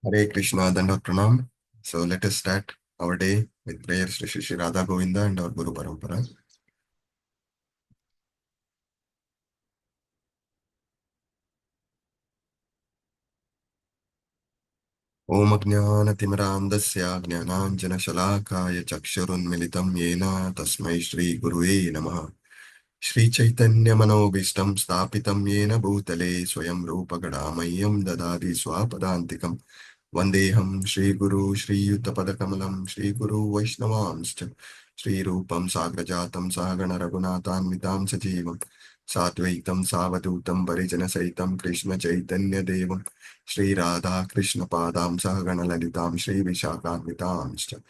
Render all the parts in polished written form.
Hare Krishna, Dandavat Pranam. So let us start our day with prayers to Shri Radha Govinda and our Guru Parampara. Om Ajnana-timirandasya Jnananjana-shalakaya Chakshurunmilitam Yena Tasmai Shri Gurue Namaha. Shri Chaitanya Manobishtam Stapitam Yena Bhutale Swayam Rupa Gadamayam Dadadi Swapadantikam Vandeham Shri Guru Shri Yuttapadakamalam Shri Guru Vaishnavamscha Shri Rupam Sagrajatam Sahagana Raghunathan Mitam Sajivam Satvaitam Savadutam Parijana Saitam Krishna Chaitanya Devam Shri Radha Krishna Padam Sahagana Lalitam Shri Vishakam Mitamscha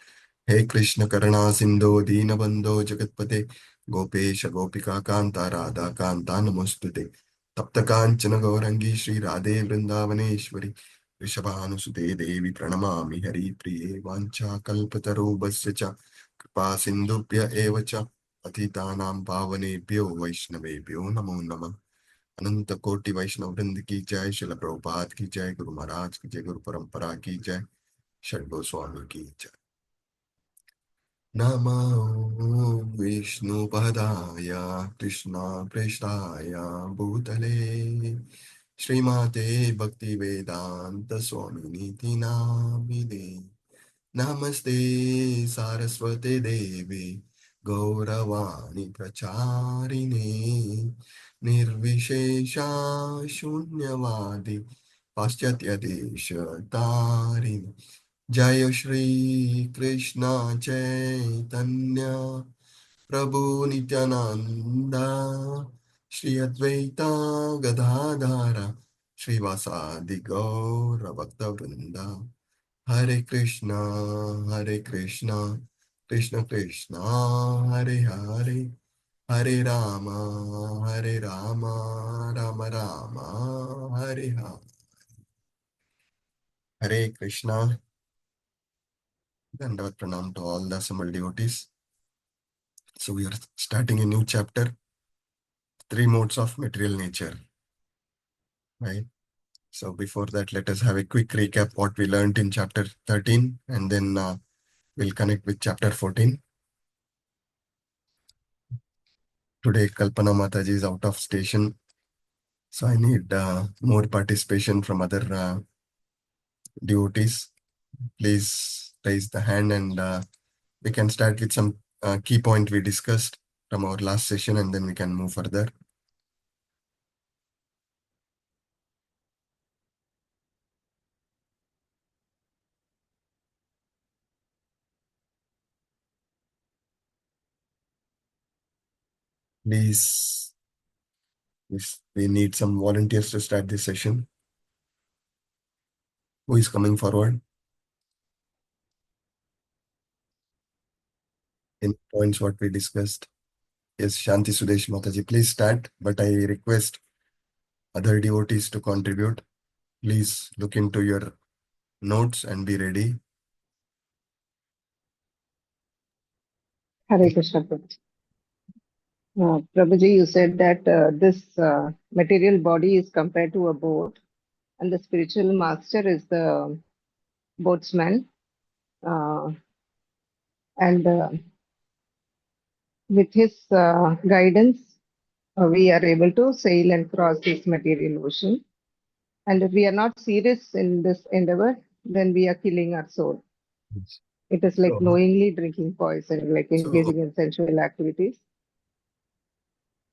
He Krishna Karana Sindhu Deenabandho Jagatpate Gopesh Gopika Kanta Radha Kanta Namostute Tapta Kanchana Gaurangi Shri Radhe Vrindavaneshwari Rishabhanusute Devi Pranamami Hari Priye Vancha Kalpatarubhasya Cha Kripa Sindhubhya Eva Cha Patitanam Pavanebhyo Vaishnavebhyo Namo Namah अनंत कोटि वैष्णव वृंद की जय शिल प्रभुपाद की जय गुरु महाराज की जय गुरु परंपरा की जय षड गोस्वामी की जय नमो विष्णुपदाय कृष्णप्रेष्ठाय भूतले श्रीमते भक्तिवेदांत स्वामिनिति नामिने नमस्ते सारस्वते देवी गौरवाणी प्रचारिणे निर्विशेषा शून्यवादी पाश्चात्य देश तारिणे जय श्री कृष्ण चैतन्य प्रभु नित्यानंदा श्री अद्वैता गदाधर श्रीवासादि गौर भक्त वृंदा हरे Krishna Krishna Krishna Hare Hare Hare Ram Ram Ram Hare Hare Hare Krishna Dandavat Pranam to all the assembled devotees. So we are starting a new chapter, three modes of material nature, right? So before that, let us have a quick recap what we learned in chapter 13, and then we'll connect with chapter 14. Today, Kalpana Mataji is out of station, so I need more participation from other devotees. Please raise the hand, and we can start with some key point we discussed from our last session, and then we can move further. Please, if we need some volunteers to start this session. Who is coming forward? In points what we discussed. Yes, Shanti Sudesh Mataji, please start, but I request other devotees to contribute. Please look into your notes and be ready. Hare Krishna, Prabhuji. Prabhuji, you said that this material body is compared to a boat, and the spiritual master is the boatsman. And with his guidance, we are able to sail and cross this material ocean. And if we are not serious in this endeavor, then we are killing our soul. Yes. It is like So, knowingly drinking poison, like engaging in sensual activities.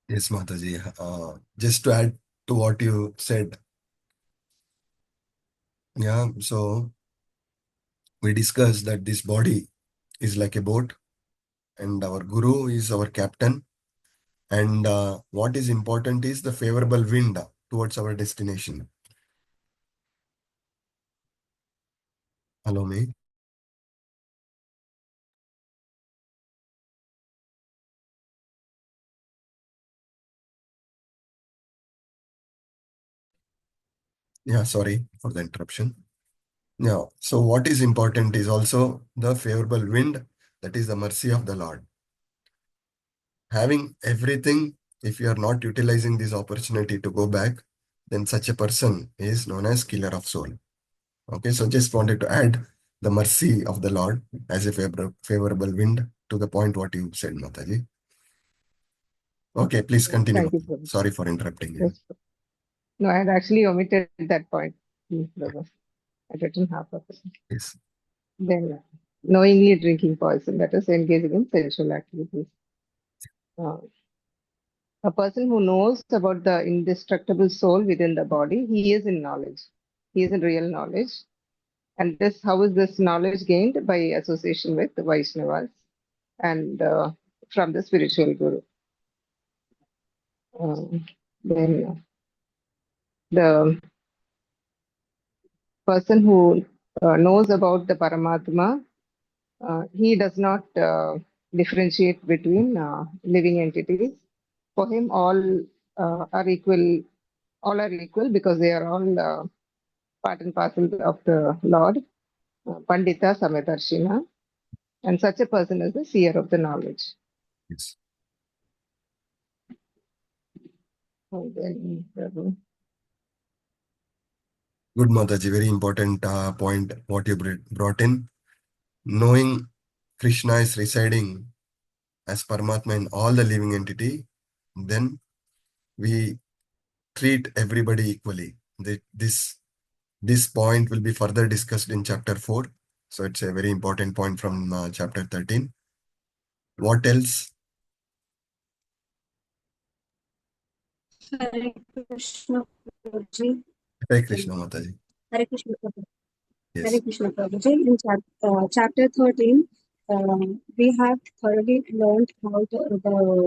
yes, Mataji, just to add to what you said, yeah, so we discussed that this body is like a boat and our guru is our captain. And what is important is the favorable wind towards our destination. Hello, me. Yeah, sorry for the interruption. Yeah, so what is important is also the favorable wind, that is the mercy of the Lord. Having everything, if you are not utilizing this opportunity to go back, then such a person is known as killer of soul. Okay, so just wanted to add the mercy of the Lord as a favorable wind to the point what you said, Mataji. Okay, please continue. Thank you, Prabhu. Sorry for interrupting you. Yes. No, I had actually omitted that point, Prabhu. I'd written half of it. Yes. Then, knowingly drinking poison, that is engaging in sensual activities. A person who knows about the indestructible soul within the body, he is in knowledge. He is in real knowledge. And this, how is this knowledge gained? By association with the Vaishnavas and from the spiritual guru. Then the person who knows about the Paramatma, he does not differentiate between living entities. For him, all are equal. All are equal because they are all part and parcel of the Lord, Pandita Samadarshina, and such a person is the seer of the knowledge. Yes. Then, Good, Mataji. Very important point what you brought in. Knowing Krishna is residing as Paramatma in all the living entity, then we treat everybody equally. This point will be further discussed in chapter 4. So it's a very important point from chapter 13. What else? Hare Krishna Prabhuji. Hare Krishna, Mataji. Hare Krishna Prabhuji. Hare Yes. Krishna Prabhuji. In chapter 13, we have thoroughly learned about the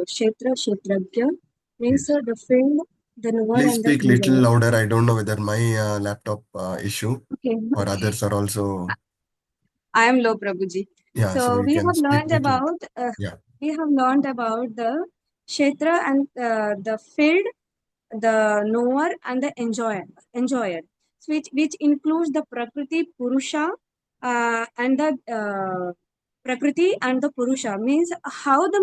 Kshetrajna, means Yes. the field, the knower Please and the speak little enjoyer. louder. I don't know whether my laptop issue Okay. or others are also. I am low Prabhuji. Yeah, so So you we can have speak learned little. about Yeah. the Kshetra and the field, the knower and the enjoyer, which includes the Prakriti Purusha and the Prakriti and the Purusha, means how the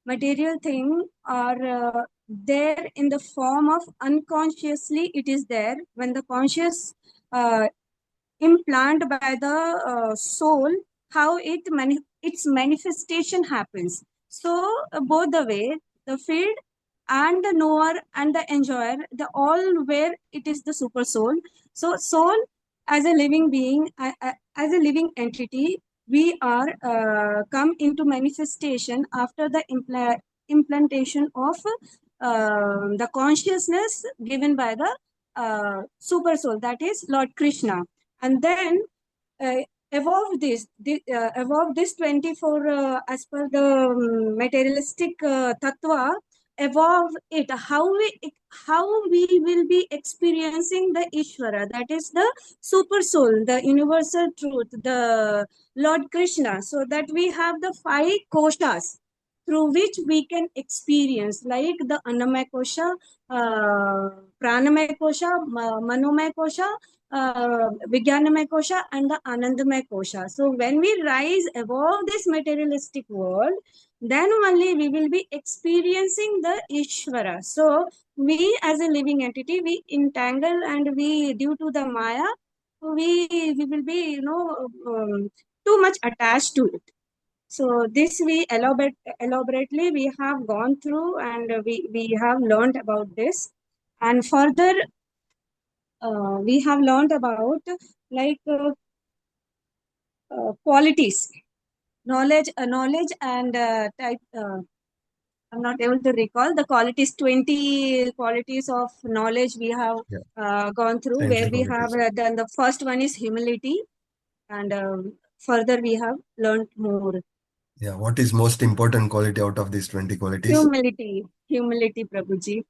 material thing are there in the form of unconsciously it is there when the conscious implant by the soul, how its manifestation happens. So both the way, the field and the knower and the enjoyer, the all where it is the super soul. So soul as a living being, as a living entity, we are come into manifestation after the implantation of the consciousness given by the super soul, that is Lord Krishna. And then uh, evolve this 24 as per the materialistic tattva, evolve it how we will be experiencing the Ishvara, that is the super soul, the universal truth, the Lord Krishna. So that we have the 5 koshas through which we can experience, like the Annamaya kosha, Pranamaya kosha, Manomaya kosha, Vijnanamaya kosha and the Anandamaya kosha. So when we rise above this materialistic world, then only we will be experiencing the Ishvara. So we as a living entity, we entangle and we, due to the Maya, we will be, too much attached to it. So this we elaborately we have gone through and we have learned about this. And further, we have learned about like qualities, knowledge and type. I'm not able to recall the qualities. 20 qualities of knowledge we have gone through. Where Saintly we have qualities. done the first one is humility, and further we have learned more. Yeah. What is most important quality out of these 20 qualities? Humility, Prabhuji,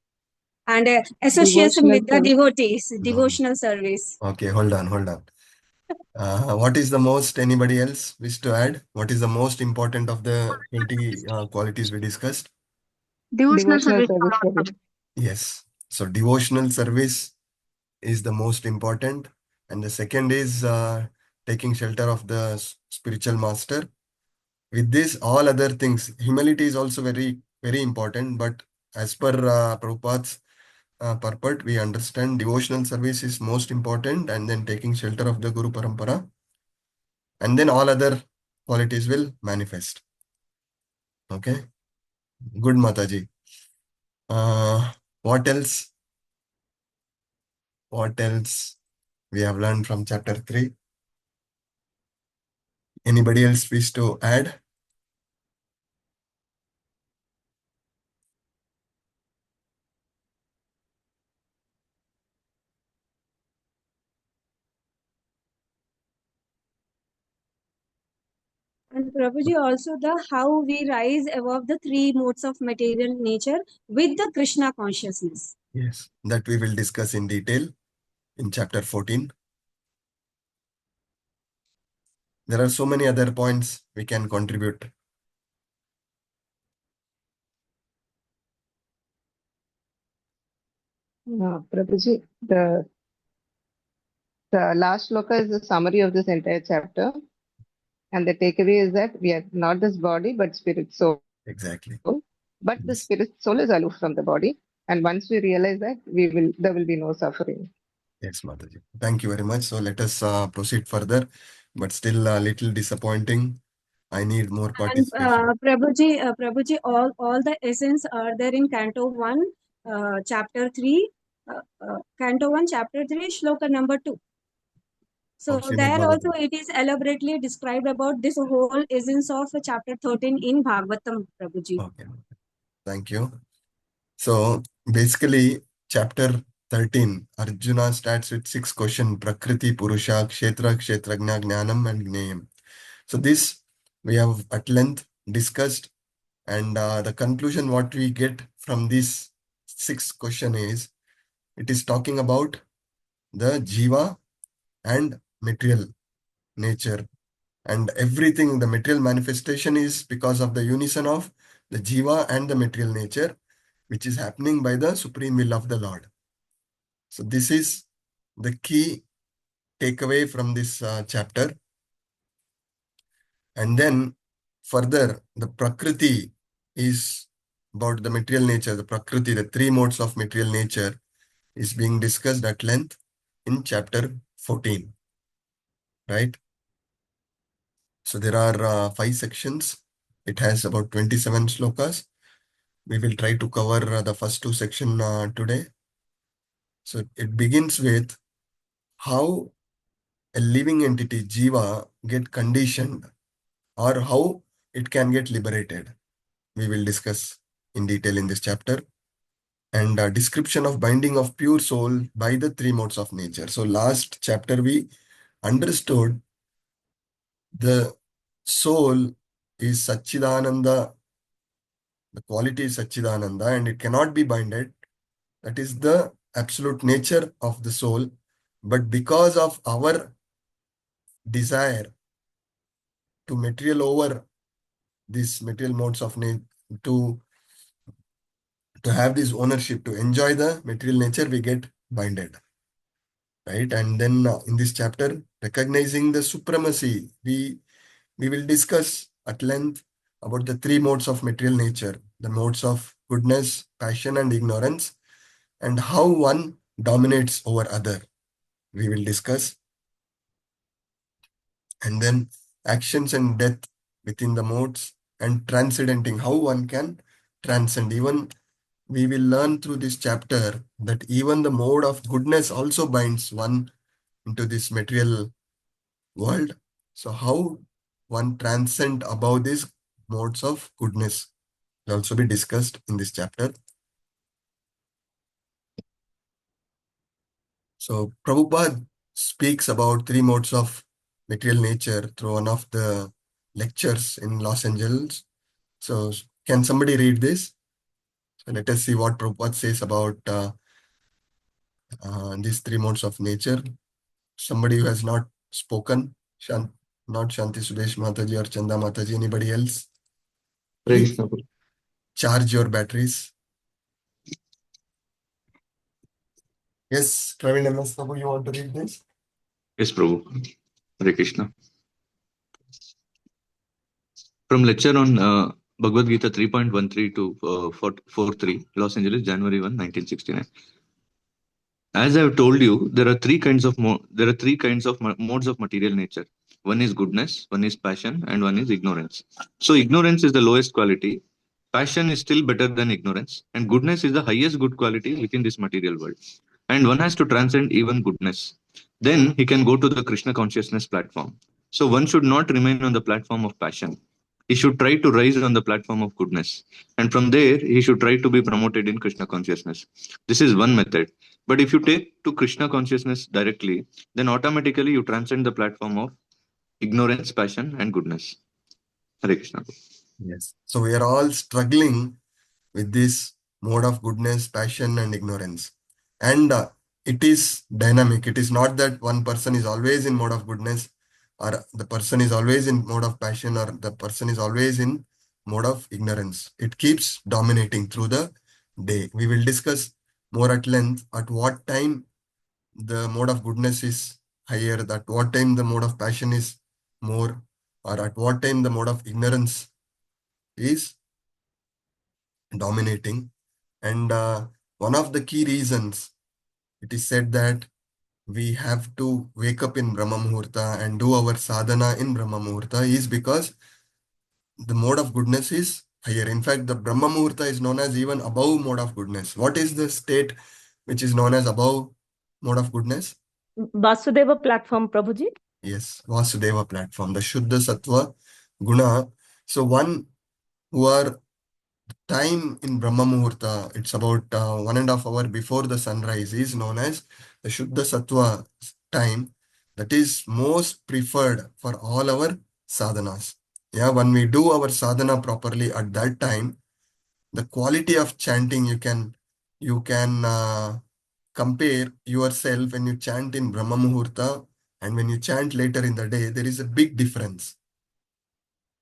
and association devotional with the service. devotees, No. devotional service. Okay, hold on. What is the most, anybody else wish to add? What is the most important of the 20 qualities we discussed? Devotional Devotional service. service, Prabhu. Yes. So devotional service is the most important. And the second is taking shelter of the spiritual master. With this, all other things, humility is also very, very important. But as per Prabhupada's purport, we understand devotional service is most important, and then taking shelter of the Guru Parampara, and then all other qualities will manifest. Okay, good Mataji. What else? What else we have learned from chapter 3? Anybody else wish to add? And Prabhuji, also the how we rise above the three modes of material nature with the Krishna consciousness. Yes, that we will discuss in detail in chapter 14. There are so many other points we can contribute. Prabhuji, the last shloka is the summary of this entire chapter. And the takeaway is that we are not this body, but spirit soul. Exactly. But the Yes. spirit soul is aloof from the body. And once we realize that, there will be no suffering. Yes, Mataji. Thank you very much. So let us proceed further, but still a little disappointing. I need more And participation. Prabhuji, all the essence are there in Canto 1, Chapter 3, Canto 1, Chapter 3, Shloka number 2. So Srimad there also Bhagavatam. it is elaborately described about this whole essence of Chapter 13 in Bhagavatam, Prabhuji. Okay. Thank you. So basically, chapter 13, Arjuna starts with 6 questions: Prakriti, Purusha, Kshetra, Kshetrajna, Jnanam, and Gneyam. So this we have at length discussed, and the conclusion what we get from this 6th question is, it is talking about the jiva and material nature, and everything, the material manifestation is because of the unison of the jiva and the material nature, which is happening by the supreme will of the Lord. So this is the key takeaway from this chapter. And then further, the Prakriti is about the material nature. The Prakriti, the 3 modes of material nature, is being discussed at length in chapter 14. Right? So there are 5 sections. It has about 27 slokas. We will try to cover the first 2 sections today. So it begins with how a living entity, Jiva, get conditioned, or how it can get liberated. We will discuss in detail in this chapter. And a description of binding of pure soul by the 3 modes of nature. So last chapter we understood the soul is Satchidananda, the quality is Satchidananda, and it cannot be binded. That is the absolute nature of the soul. But because of our desire to material over these material modes of nature, to have this ownership, to enjoy the material nature, we get binded. Right? And then in this chapter, recognizing the supremacy, we will discuss at length about the 3 modes of material nature, the modes of goodness, passion, and ignorance, and how one dominates over other. We will discuss. And then actions and death within the modes, and transcendenting, how one can transcend. Even we will learn through this chapter that even the mode of goodness also binds one into this material world. So how one transcend above these modes of goodness will also be discussed in this chapter. So Prabhupada speaks about 3 modes of material nature through one of the lectures in Los Angeles. So can somebody read this? So let us see what Prabhupada says about these 3 modes of nature. Somebody who has not spoken, not Shanti Sudesh Mataji or Chanda Mataji, anybody else? Please charge your batteries. Yes, Praveen MS Prabhu, you want to read this? Yes, Prabhu. Hare Krishna. From lecture on Bhagavad Gita 3.13 to 43, Los Angeles, January 1, 1969. As I have told you, there are three kinds of modes of material nature. One is goodness, one is passion, and one is ignorance. So ignorance is the lowest quality. Passion is still better than ignorance, and goodness is the highest good quality within this material world. And one has to transcend even goodness. Then he can go to the Krishna consciousness platform. So one should not remain on the platform of passion. He should try to rise on the platform of goodness. And from there, he should try to be promoted in Krishna consciousness. This is one method. But if you take to Krishna consciousness directly, then automatically you transcend the platform of ignorance, passion, and goodness. Hare Krishna. Yes. So we are all struggling with this mode of goodness, passion, and ignorance. And it is dynamic. It is not that one person is always in mode of goodness, or the person is always in mode of passion, or the person is always in mode of ignorance. It keeps dominating through the day. We will discuss more at length at what time the mode of goodness is higher, at what time the mode of passion is more, or at what time the mode of ignorance is dominating. And one of the key reasons it is said that we have to wake up in Brahma Muhurta and do our sadhana in Brahma Muhurta is because the mode of goodness is higher. In fact, the Brahma Muhurta is known as even above mode of goodness. What is the state which is known as above mode of goodness? Vasudeva platform, Prabhuji. Yes, Vasudeva platform, the Shuddha Sattva Guna. So one who are time in Brahma Muhurta, it's about 1.5 hours before the sunrise, is known as the Shuddha Sattva time. That is most preferred for all our sadhanas. Yeah, when we do our sadhana properly at that time, the quality of chanting you can compare yourself when you chant in Brahma Muhurta and when you chant later in the day. There is a big difference.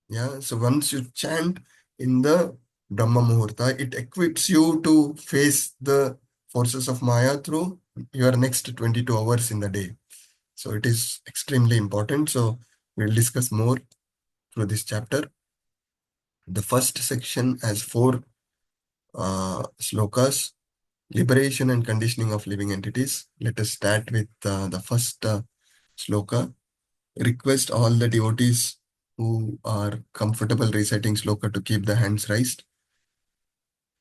Yeah, so once you chant in the Brahma Muhurta, it equips you to face the forces of Maya through your next 22 hours in the day. So it is extremely important. So we'll discuss more through this chapter. The first section has 4 slokas, liberation and conditioning of living entities. Let us start with the first sloka. Request all the devotees who are comfortable reciting sloka to keep the hands raised.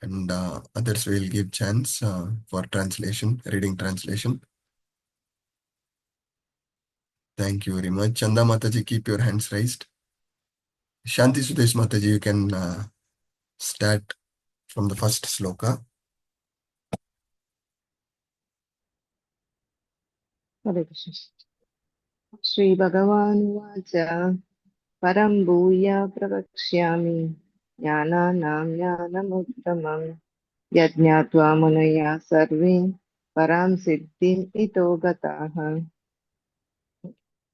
And others will give chance for translation, reading translation. Thank you very much. Chanda Mataji, keep your hands raised. Shanti Sudesh Mataji, you can start from the first sloka. Hare Krishna. Shri Bhagavan Vacha Param Bhuya Pravakshyami Jnananam Jnanamuttamam Yajñātva Munaya Sarve Param Siddhim Ito Gataha.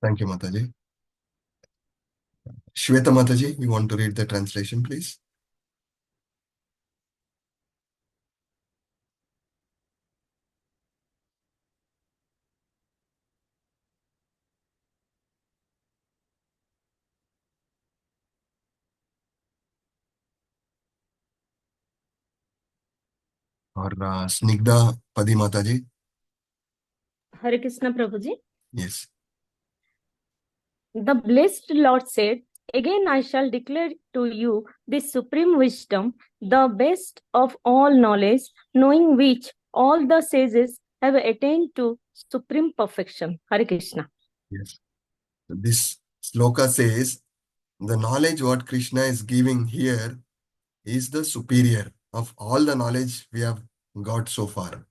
Thank you, Mataji. Shweta Mataji, you want to read the translation, please? Or Snigdha Padi Mataji? Hare Krishna, Prabhuji. Yes. The blessed Lord said, "Again I shall declare to you this supreme wisdom, the best of all knowledge, knowing which all the sages have attained to supreme perfection." Hare Krishna. Yes. This sloka says, the knowledge what Krishna is giving here is the superior of all the knowledge we have got so far.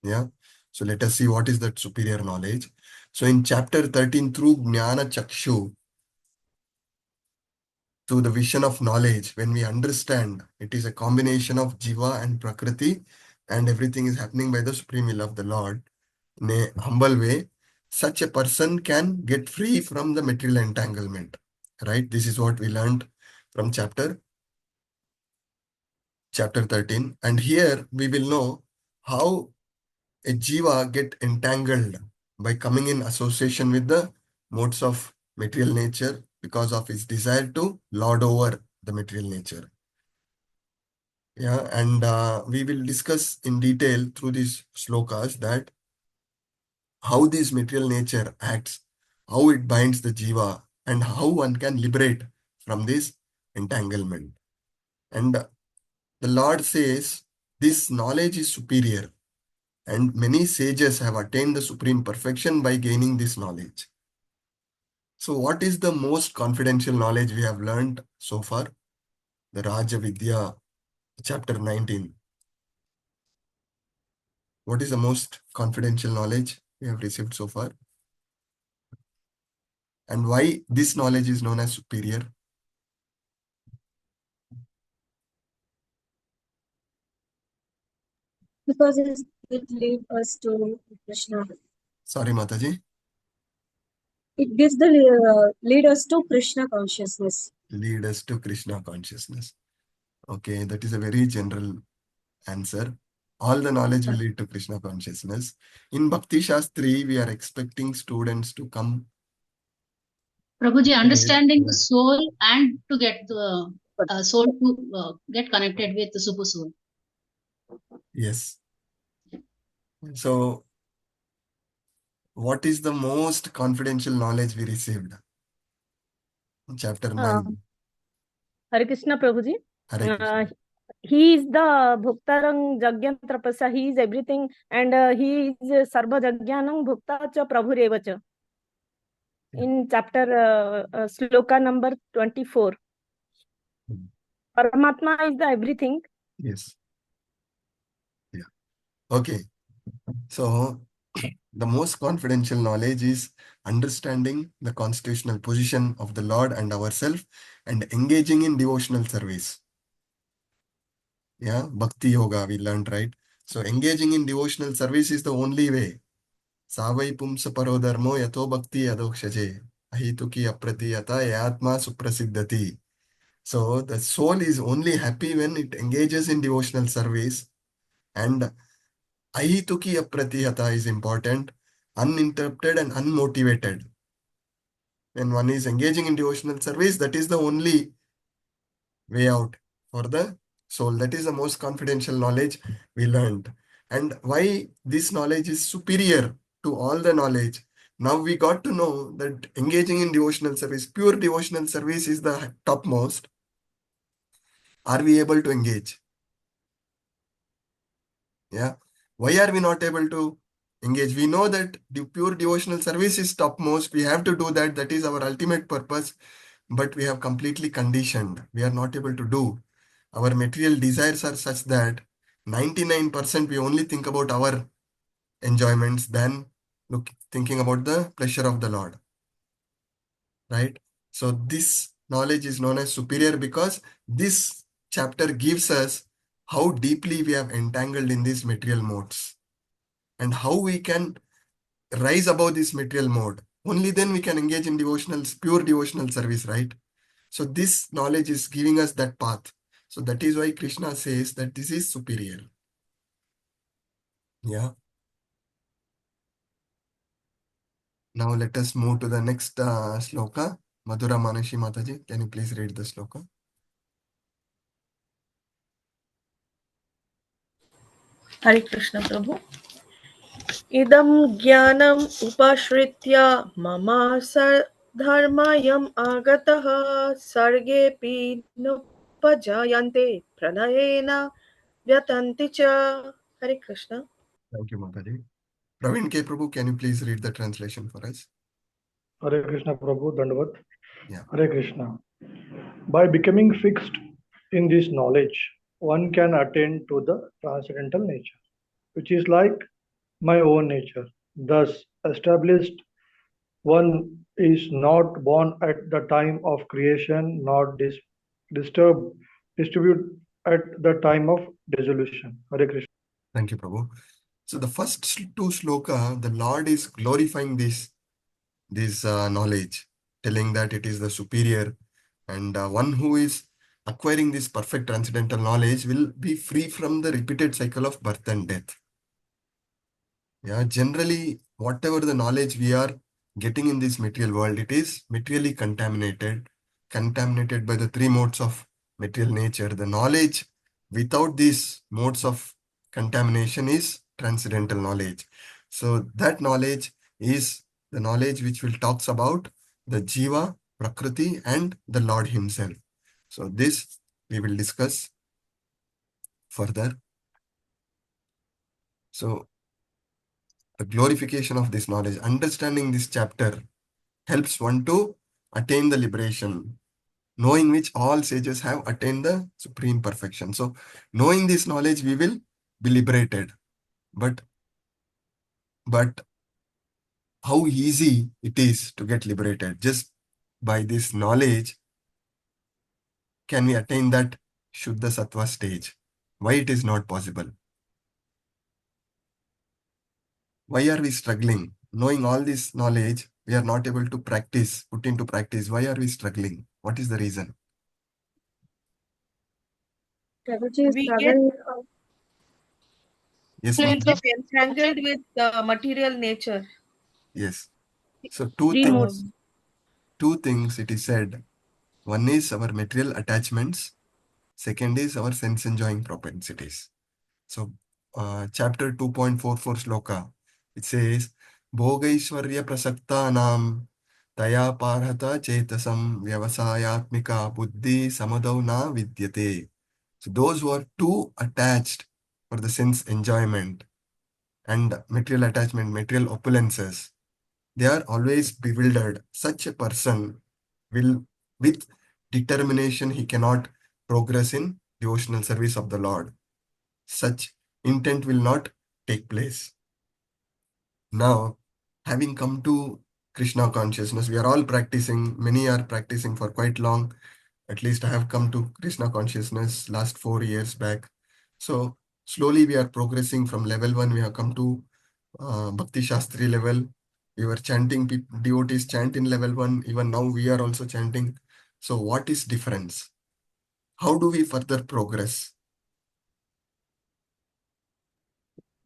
Yeah. So let us see what is that superior knowledge. So in chapter 13, through Jnana Chakshu, to the vision of knowledge, when we understand it is a combination of Jiva and Prakriti, and everything is happening by the supreme will of the Lord, in a humble way, such a person can get free from the material entanglement. Right? This is what we learned from chapter 13. And here we will know how a jiva get entangled by coming in association with the modes of material nature because of his desire to lord over the material nature. Yeah, and we will discuss in detail through these slokas that how this material nature acts, how it binds the jiva, and how one can liberate from this entanglement. And the Lord says this knowledge is superior, and many sages have attained the supreme perfection by gaining this knowledge. So what is the most confidential knowledge we have learned so far? The Raja Vidya, chapter 19. What is the most confidential knowledge we have received so far? And why this knowledge is known as superior? Because it leads us to Krishna. Sorry, Mataji. It gives the lead us to Krishna consciousness. Lead us to Krishna consciousness. Okay, that is a very general answer. All the knowledge will lead to Krishna consciousness. In Bhakti Shastri, we are expecting students to come. Prabhuji, understanding the soul and to get the soul to get connected with the super soul. Yes. So, what is the most confidential knowledge we received? Chapter 9. Hare Krishna, Prabhuji. Hare Krishna. He is the Bhuktarang Jagyantrapasa. He is everything, and he is Sarva Jagyanang Bhukta cha Prabhu Revacha. In chapter sloka number 24. Paramatma is the everything. Yes. Yeah. Okay. So, the most confidential knowledge is understanding the constitutional position of the Lord and ourselves and engaging in devotional service. Yeah, Bhakti Yoga we learned, right? So engaging in devotional service is the only way. Savai pumsa parodharmo yato bhakti adokshaje ahituki apratiyata yatma suprasiddhati. So the soul is only happy when it engages in devotional service, and ahituki apratiyata is important, uninterrupted and unmotivated. When one is engaging in devotional service, that is the only way out for the soul. That is the most confidential knowledge we learned. And why this knowledge is superior to all the knowledge. Now we got to know that engaging in devotional service, pure devotional service is the topmost. Are we able to engage? Yeah. Why are we not able to engage? We know that the pure devotional service is topmost. We have to do that. That is our ultimate purpose. But we have completely conditioned. We are not able to do. Our material desires are such that 99% we only think about our enjoyments than thinking about the pleasure of the Lord. Right? So this knowledge is known as superior because this chapter gives us how deeply we have entangled in these material modes and how we can rise above this material mode. Only then we can engage in pure devotional service, right? So this knowledge is giving us that path. So that is why Krishna says that this is superior. Yeah. Now let us move to the next sloka. Madhura Manashi Mataji, can you please read the sloka? Hare Krishna Prabhu. Idam jnanam upashritya mama dharmayam agataha sargepi nupajayante pranayena vyatanti cha. Hare Krishna. Thank you, Mataji. Praveen K. Prabhu, can you please read the translation for us? Hare Krishna Prabhu, Dandavat. Yeah. Hare Krishna. By becoming fixed in this knowledge, one can attain to the transcendental nature, which is like my own nature. Thus established, one is not born at the time of creation, nor distribute at the time of dissolution. Hare Krishna. Thank you, Prabhu. So the first two sloka, the Lord is glorifying this knowledge, telling that it is the superior, and one who is acquiring this perfect transcendental knowledge will be free from the repeated cycle of birth and death. Yeah, generally, whatever the knowledge we are getting in this material world, it is materially contaminated by the three modes of material nature. The knowledge without these modes of contamination is transcendental knowledge. So that knowledge is the knowledge which will talks about the Jiva, Prakriti and the Lord himself. So this we will discuss further. So the glorification of this knowledge, understanding this chapter helps one to attain the liberation, knowing which all sages have attained the supreme perfection. So knowing this knowledge, we will be liberated. But how easy it is to get liberated? Just by this knowledge, can we attain that Shuddha Sattva stage? Why it is not possible? Why are we struggling? Knowing all this knowledge, we are not able to practice, put into practice. Why are we struggling? What is the reason? Prabhuji, We struggle. Yes, get Mataji? entangled with material nature. Yes. So two things it is said. One is our material attachments. Second is our sense enjoying propensities. So chapter 2.44 sloka, it says, Bhogaishwarya prasaktanam taya parhata chetasam vyavasayatmika buddhi samadau na vidyate. So those who are too attached for the sense enjoyment and material attachment, material opulences, they are always bewildered. Such a person will, with determination, he cannot progress in devotional service of the Lord. Such intent will not take place. Now, having come to Krishna consciousness, we are all practicing, many are practicing for quite long. At least I have come to Krishna consciousness last 4 years back. So slowly we are progressing from level 1, we have come to Bhakti Shastri level. We were chanting, devotees chant in level 1, even now we are also chanting. So what is difference? How do we further progress?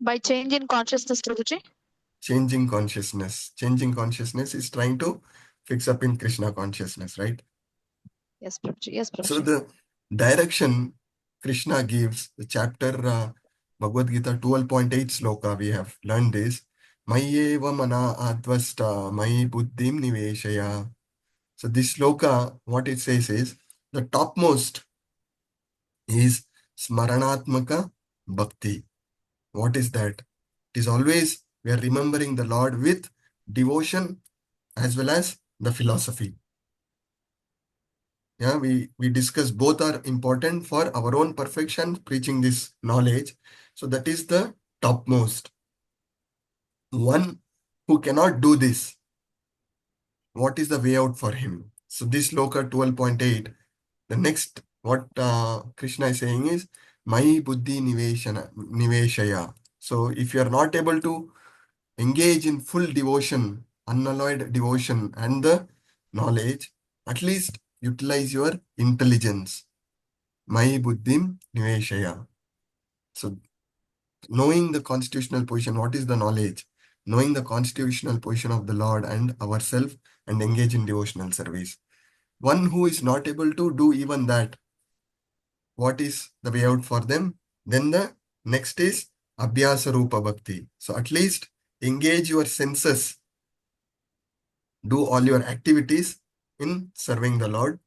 By change in consciousness, Prabhuji? Changing consciousness. Changing consciousness is trying to fix up in Krishna consciousness, right? Yes, Prabhuji. Yes, Prabhuji. So the direction Krishna gives, the chapter Bhagavadgita 12.8 sloka, we have learned this. Mayeva mana advasta, mai buddhim niveshaya. So this sloka, what it says is, the topmost is smaranatmaka bhakti. What is that? It is always, we are remembering the Lord with devotion as well as the philosophy. Yeah, we discuss both are important for our own perfection, preaching this knowledge. So that is the topmost. One who cannot do this, what is the way out for him? So this sloka 12.8, the next, what Krishna is saying is, Mai buddhi niveshaya. So if you are not able to engage in full devotion, unalloyed devotion and the knowledge, at least utilize your intelligence. Mai buddhim niveshaya. So knowing the constitutional position, what is the knowledge? Knowing the constitutional position of the Lord and ourselves and engage in devotional service. One who is not able to do even that, what is the way out for them? Then the next is Abhyasa Rupa Bhakti. So at least engage your senses, do all your activities in serving the Lord.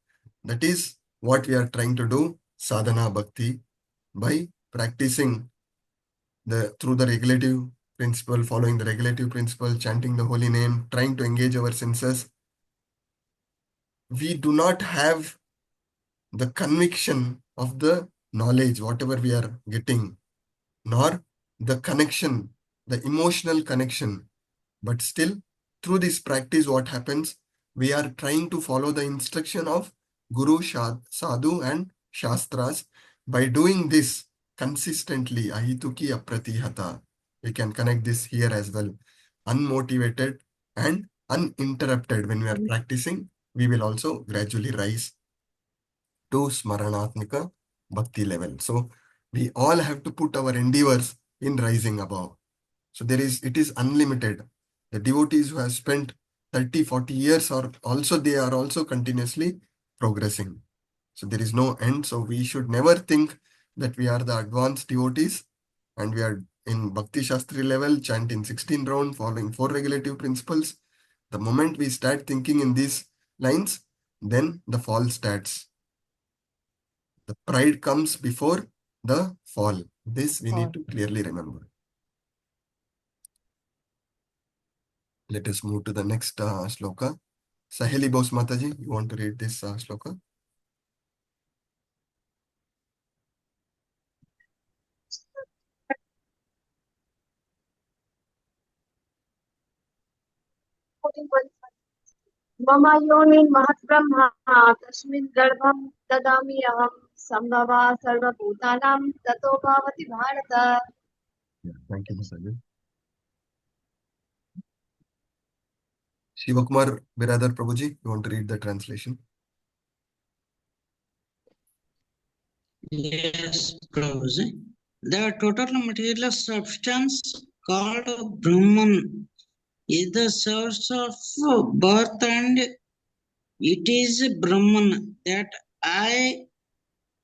That is what we are trying to do, sadhana bhakti, by practicing through the regulative principle, following the regulative principle, chanting the holy name, trying to engage our senses. We do not have the conviction of the knowledge, whatever we are getting, nor the connection, the emotional connection. But still, through this practice, what happens? We are trying to follow the instruction of Guru, Sadhu and Shastras. By doing this consistently, ahituki apratihata, we can connect this here as well. Unmotivated and uninterrupted when we are practicing, we will also gradually rise to Smaranatmika Bhakti level. So we all have to put our endeavors in rising above. So it is unlimited. The devotees who have spent 30, 40 years they are also continuously progressing. So there is no end. So we should never think that we are the advanced devotees and we are in Bhakti Shastri level, chanting 16 round, following 4 regulative principles. The moment we start thinking in these lines, then the fall starts. The pride comes before the fall. This we need to clearly remember. Let us move to the next sloka. Saheli Bose Mataji, you want to read this sloka? मम योनिर्महद्ब्रह्मा तस्मिन् गर्भं ददामि अहं सम्भवा सर्वभूतानां ततो भवति Bharat. Thank you, Mataji. Shivakumar Biradar Prabhuji, you want to read the translation? Yes, Prabhuji. The total material substance called Brahman is the source of birth, and it is Brahman that I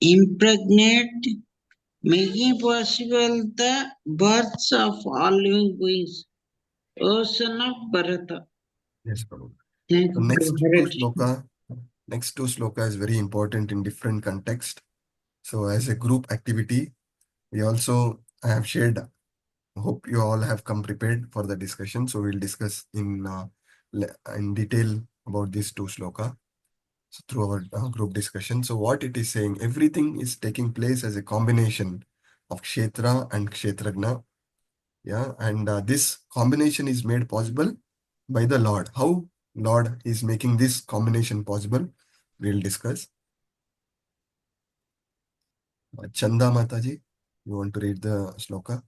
impregnate, making possible the births of all living beings. O son of Bharata. Yes, Prabhu. Thank The you, Prabhu. next two sloka is very important in different context. So as a group activity, we also have shared, hope you all have come prepared for the discussion. So we'll discuss in detail about these two sloka through our group discussion. So what it is saying, everything is taking place as a combination of Kshetra and Kshetragna. Yeah, and this combination is made possible by the Lord. How Lord is making this combination possible, we'll discuss. Chanda Mataji, you want to read the sloka?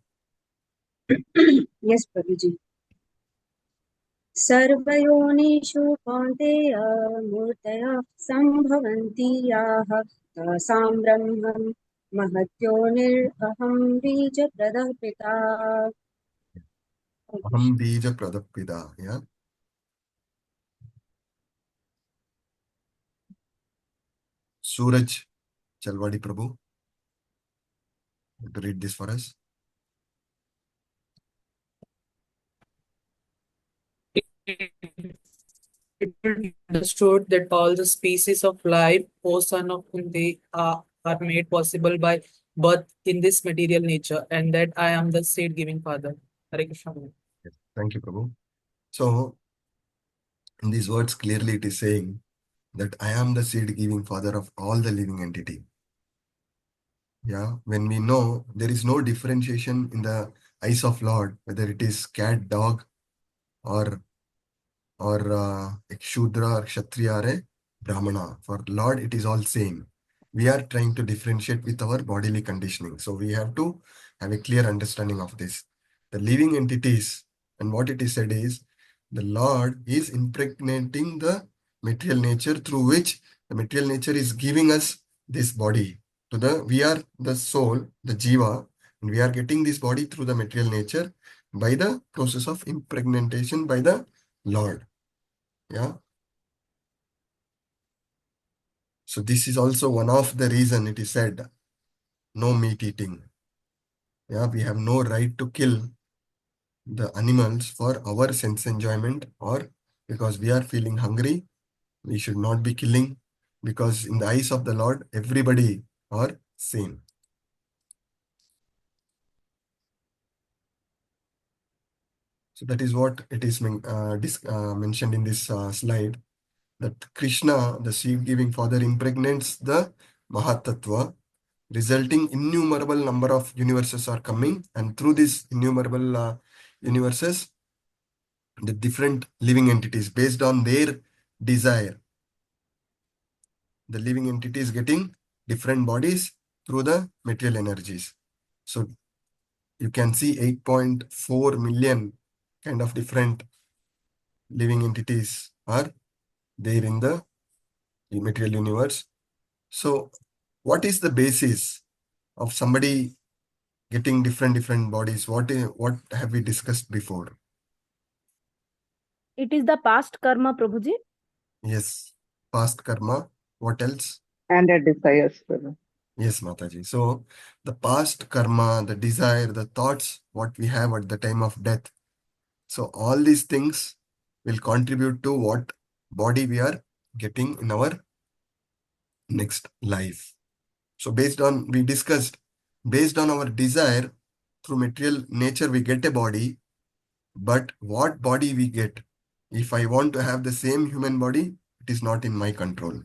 Yes, Prabhuji. सर्वयोनिषु कौन्तेय मूर्तयः सम्भवन्ति याः तासां ब्रह्मं महद्योनिरहं बीजप्रदः पिता. Aham Bija Pradapida. Yeah. Suraj Chalwadi Prabhu, to read this for us. It will be understood that all the species of life, O son of Kunti, are made possible by birth in this material nature, and that I am the seed-giving father. Hare Krishna. Yes. Thank you, Prabhu. So, in these words, clearly it is saying that I am the seed-giving father of all the living entity. Yeah, when we know there is no differentiation in the eyes of Lord, whether it is cat, dog, or Shudra or Kshatriya or a Brahmana. For Lord, it is all same. We are trying to differentiate with our bodily conditioning. So we have to have a clear understanding of this. The living entities, and what it is said is, the Lord is impregnating the material nature through which the material nature is giving us this body. We are the soul, the jiva, and we are getting this body through the material nature by the process of impregnation by the Lord. Yeah. So this is also one of the reason it is said, no meat eating. Yeah, we have no right to kill the animals for our sense enjoyment, or because we are feeling hungry. We should not be killing, because in the eyes of the Lord, everybody are same. So that is what it is mentioned in this slide, that Krishna, the seed-giving father, impregnates the Mahatattva, resulting innumerable number of universes are coming, and through these innumerable universes, the different living entities, based on their desire, the living entities getting different bodies through the material energies. So you can see 8.4 million kind of different living entities are there in the material universe. So what is the basis of somebody getting different bodies? What have we discussed before? It is the past karma, Prabhuji. Yes, past karma. What else? And their desires. Prabhu. Yes, Mataji. So the past karma, the desire, the thoughts, what we have at the time of death. So all these things will contribute to what body we are getting in our next life. So we discussed, based on our desire, through material nature, we get a body, but what body we get? If I want to have the same human body, it is not in my control.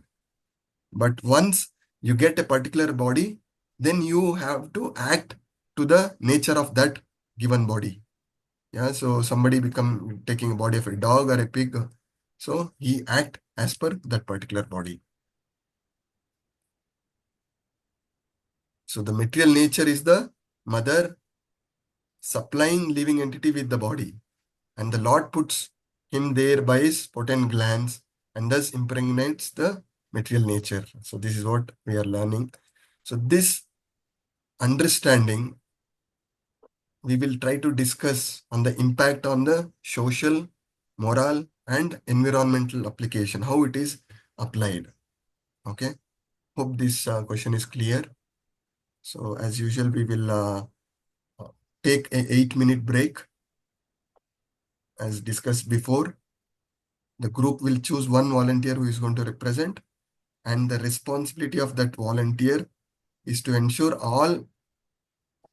But once you get a particular body, then you have to act to the nature of that given body. Yeah, so somebody become taking a body of a dog or a pig, so he act as per that particular body. So the material nature is the mother supplying living entity with the body, and the Lord puts him there by his potent glands and thus impregnates the material nature. So this is what we are learning. So this understanding we will try to discuss on the impact on the social, moral, and environmental application, how it is applied. Okay. Hope this question is clear. So as usual, we will take a 8-minute break. As discussed before, the group will choose one volunteer who is going to represent, and the responsibility of that volunteer is to ensure all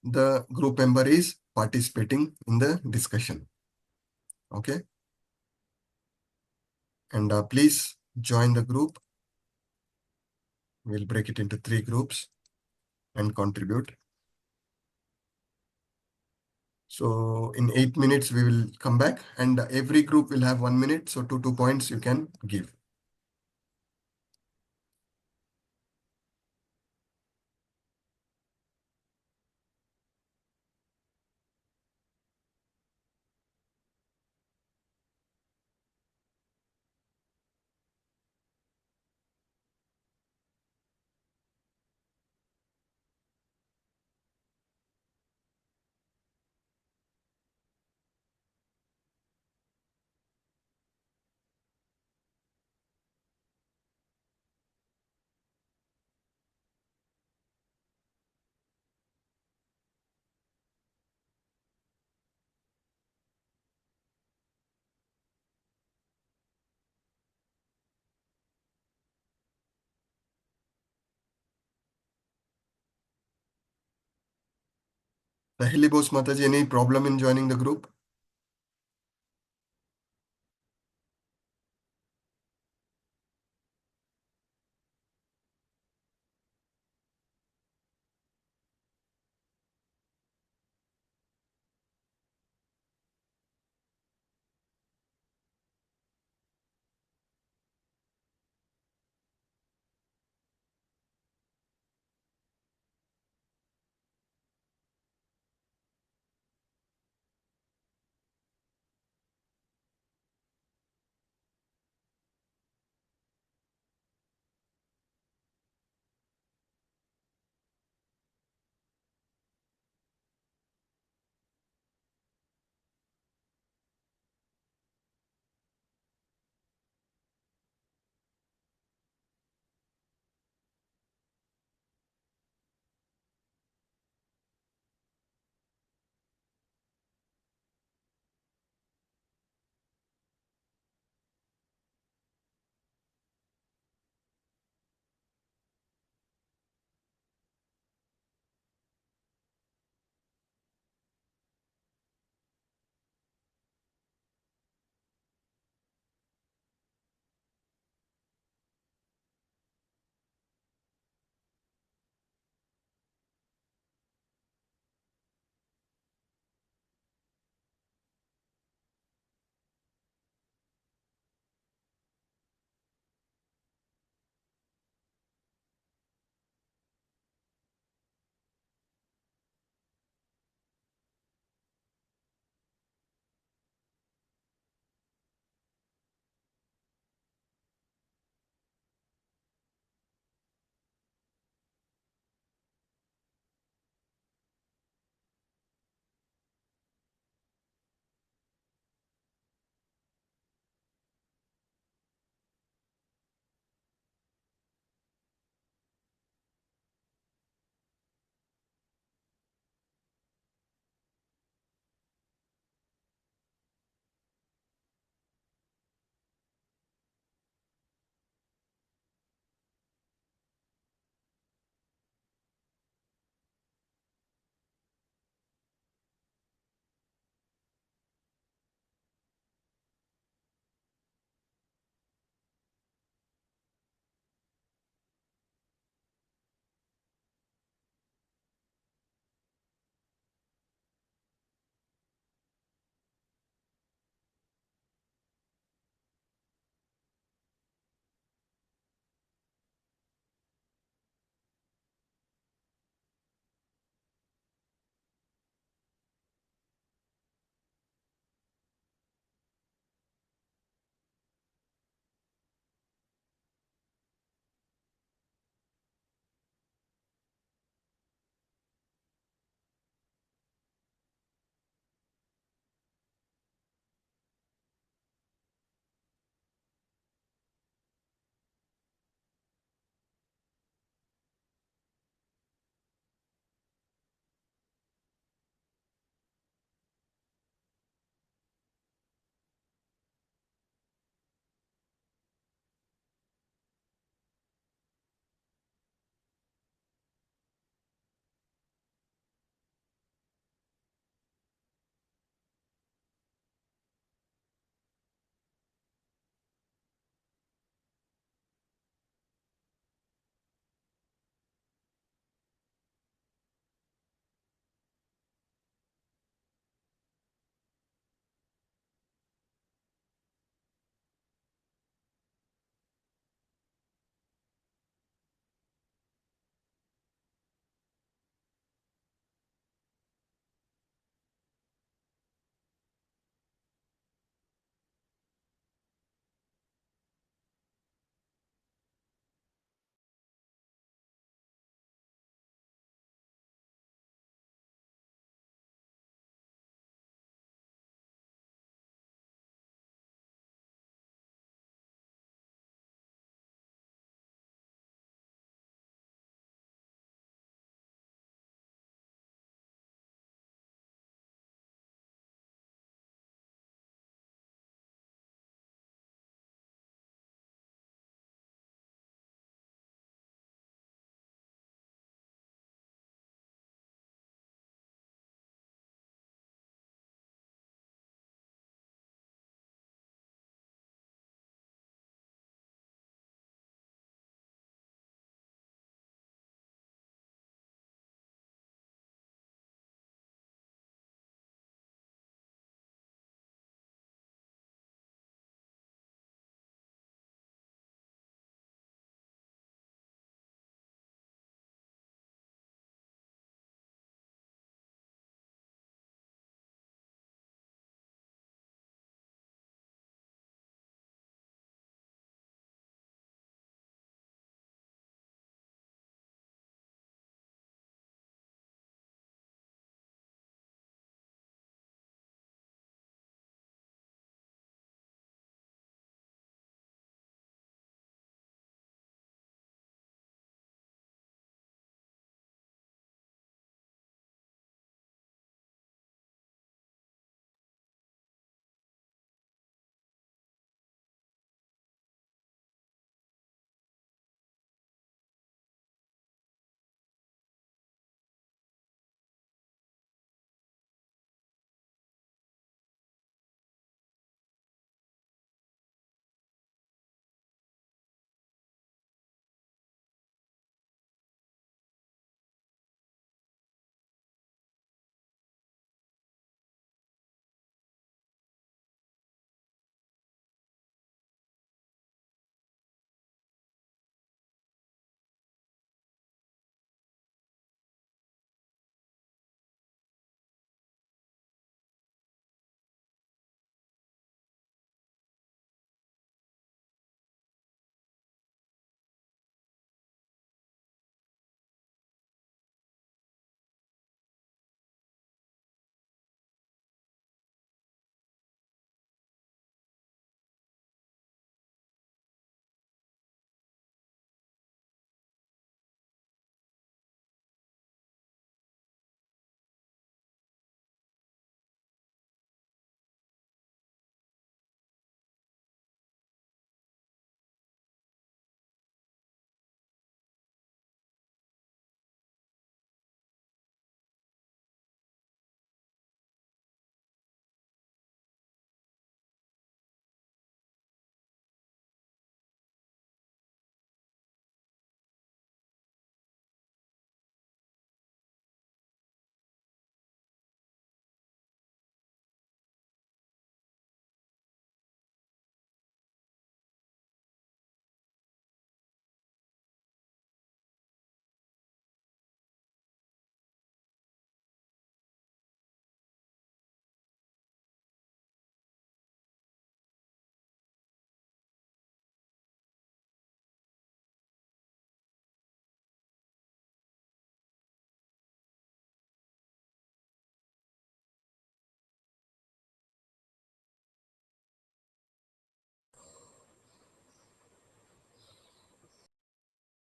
the group member is participating in the discussion. Okay. And please join the group. We'll break it into 3 groups and contribute. So in 8 minutes, we will come back, and every group will have 1 minute. So 2 points you can give. Sahili Bose Mataji, any problem in joining the group?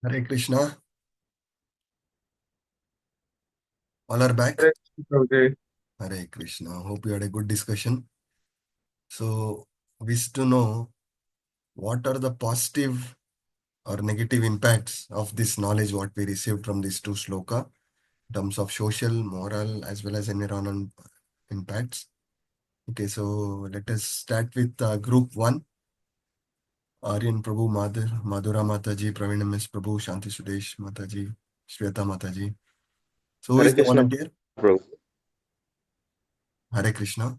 Hare Krishna. All are back. Okay. Hare Krishna. Hope you had a good discussion. So, wish to know what are the positive or negative impacts of this knowledge what we received from these two sloka in terms of social, moral, as well as environmental impacts. Okay, so let us start with group 1. Aryan Prabhu, Madhura Mataji, Praveen MS Prabhu, Shanti Sudesh Mataji, Shweta Mataji. So who Hare is the Krishna, volunteer? Prabhu. Hare Krishna.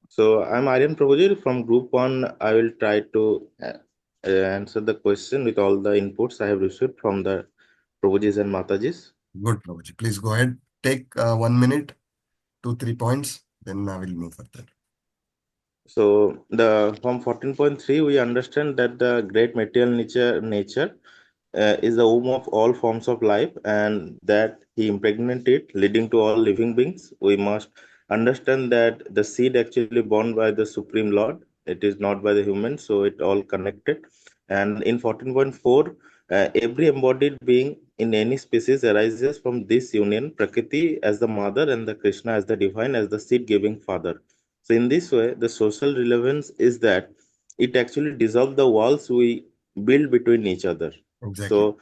So I'm Aryan Prabhuji from Group 1. I will try to answer the question with all the inputs I have received from the Prabhujis and Matajis. Good, Prabhuji. Please go ahead. Take 1 minute, 2-3 points, then I will move further. So from 14.3 we understand that the great material nature is the womb of all forms of life, and that he impregnated it, leading to all living beings. We must understand that the seed actually born by the Supreme Lord. It is not by the human, so it all connected. And in 14.4, every embodied being in any species arises from this union, Prakriti as the mother and the Krishna as the divine, as the seed-giving father. So in this way, the social relevance is that it actually dissolves the walls we build between each other. Exactly. So,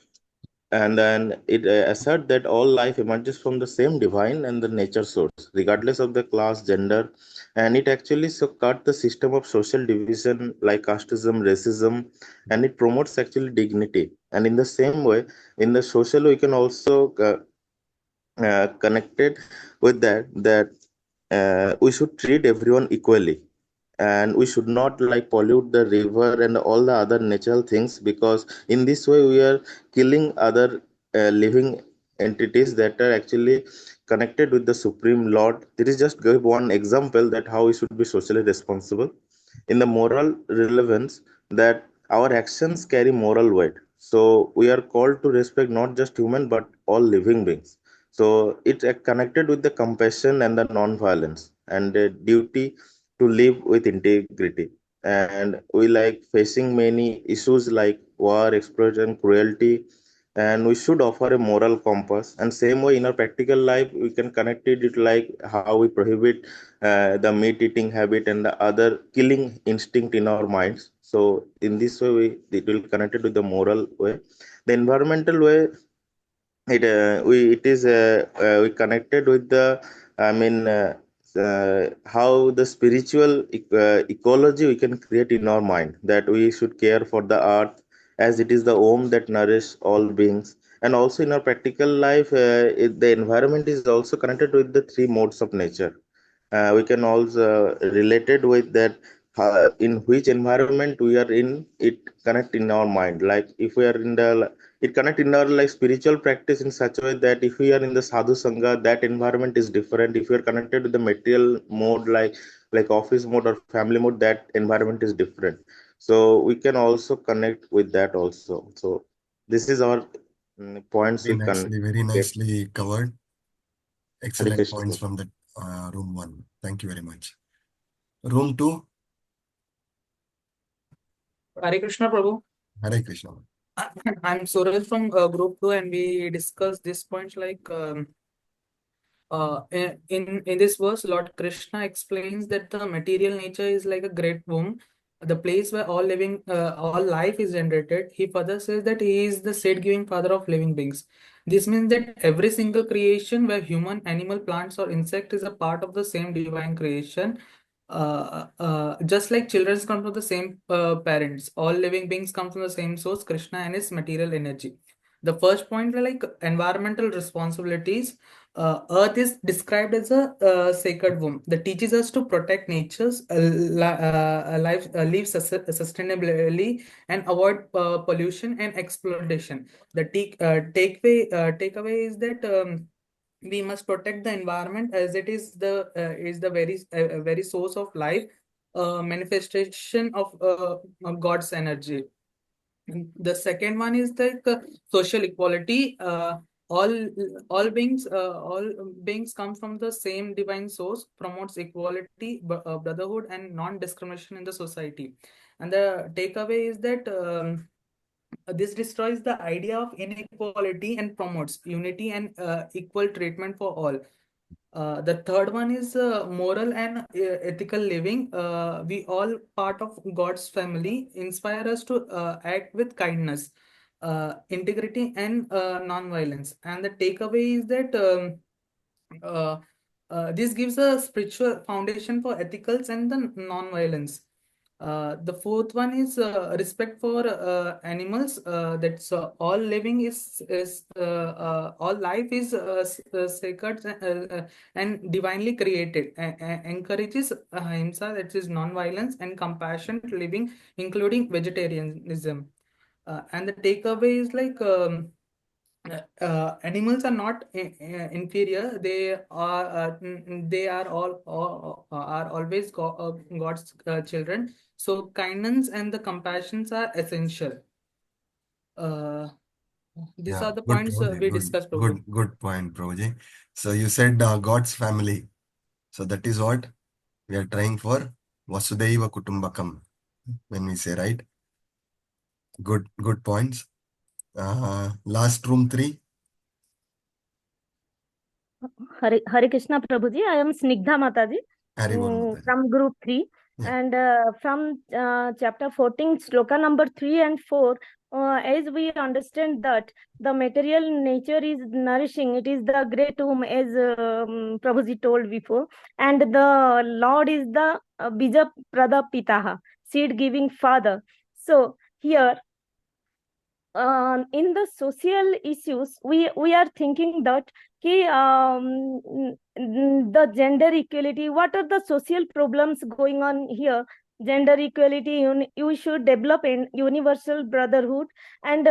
and then it asserts that all life emerges from the same divine and the nature source, regardless of the class, gender, and it actually cut the system of social division like casteism, racism, and it promotes actually dignity. And in the same way, in the social, we can also connected with that we should treat everyone equally, and we should not like pollute the river and all the other natural things, because in this way we are killing other living entities that are actually connected with the Supreme Lord. This is just give one example that how we should be socially responsible. In the moral relevance, that our actions carry moral weight, so we are called to respect not just human but all living beings. So it's connected with the compassion and the non-violence and the duty to live with integrity. And we like facing many issues like war, exploitation, cruelty, and we should offer a moral compass. And same way in our practical life, we can connect it like how we prohibit the meat eating habit and the other killing instinct in our minds. So in this way, it will connect it with the moral way. The environmental way, we connected with the, I mean, how the spiritual ecology we can create in our mind, that we should care for the earth as it is the home that nourish all beings. And also in our practical life, the environment is also connected with the three modes of nature. We can also related with that, in which environment we are in, it connect in our mind. Like if we are in the, it connect in our like spiritual practice in such a way that if we are in the sadhu sangha, that environment is different. If we are connected with the material mode, like office mode or family mode, that environment is different. So we can also connect with that also. So this is our points we can Very get. nicely covered. Hare Excellent Krishna. points from the room 1. Thank you very much. Room 2. Hare Krishna, Prabhu. Hare Krishna. I'm Suraj from Group 2, and we discussed this point like in this verse, Lord Krishna explains that the material nature is like a great womb, the place where all life is generated. He further says that he is the seed-giving father of living beings. This means that every single creation, where human, animal, plants, or insect, is a part of the same divine creation. Just like children come from the same parents, all living beings come from the same source, Krishna and his material energy. The first point, like environmental responsibilities. Earth is described as a sacred womb that teaches us to protect nature's life, live sustainably, and avoid pollution and exploitation. The takeaway is that we must protect the environment, as it is the very source of life, manifestation of God's energy. And the second one is like social equality. All all beings come from the same divine source, promotes equality, brotherhood, and non-discrimination in the society. And the takeaway is that This destroys the idea of inequality and promotes unity and equal treatment for all. The third one is moral and ethical living. We all part of God's family. Inspire us to act with kindness, integrity, and non-violence. And the takeaway is that this gives a spiritual foundation for ethicals and the non-violence. The fourth one is respect for animals. That's all living is all life is sacred and divinely created. Encourages ahimsa, that is non-violence, and compassionate living, including vegetarianism. And the takeaway is like. Animals are not inferior. They are all are always God's children. So kindness and the compassions are essential. These Yeah, are the good, points Prabhuji. we Good, discussed, Prabhu. good point, Prabhuji. So you said God's family. So that is what we are trying for. Vasudhaiva Kutumbakam, when we say, right? Good points. Last room 3. Hare Krishna Prabhuji. I am Snigdha Mataji Hari Bol Mataji. from group 3. Yeah. And from chapter 14, sloka number 3 and 4, as we understand that the material nature is nourishing, it is the great womb, as Prabhuji told before, and the Lord is the Bija Prada Pitaha, seed giving father. So here, in the social issues, we are thinking that the gender equality, what are the social problems going on here? Gender equality, you should develop in universal brotherhood, and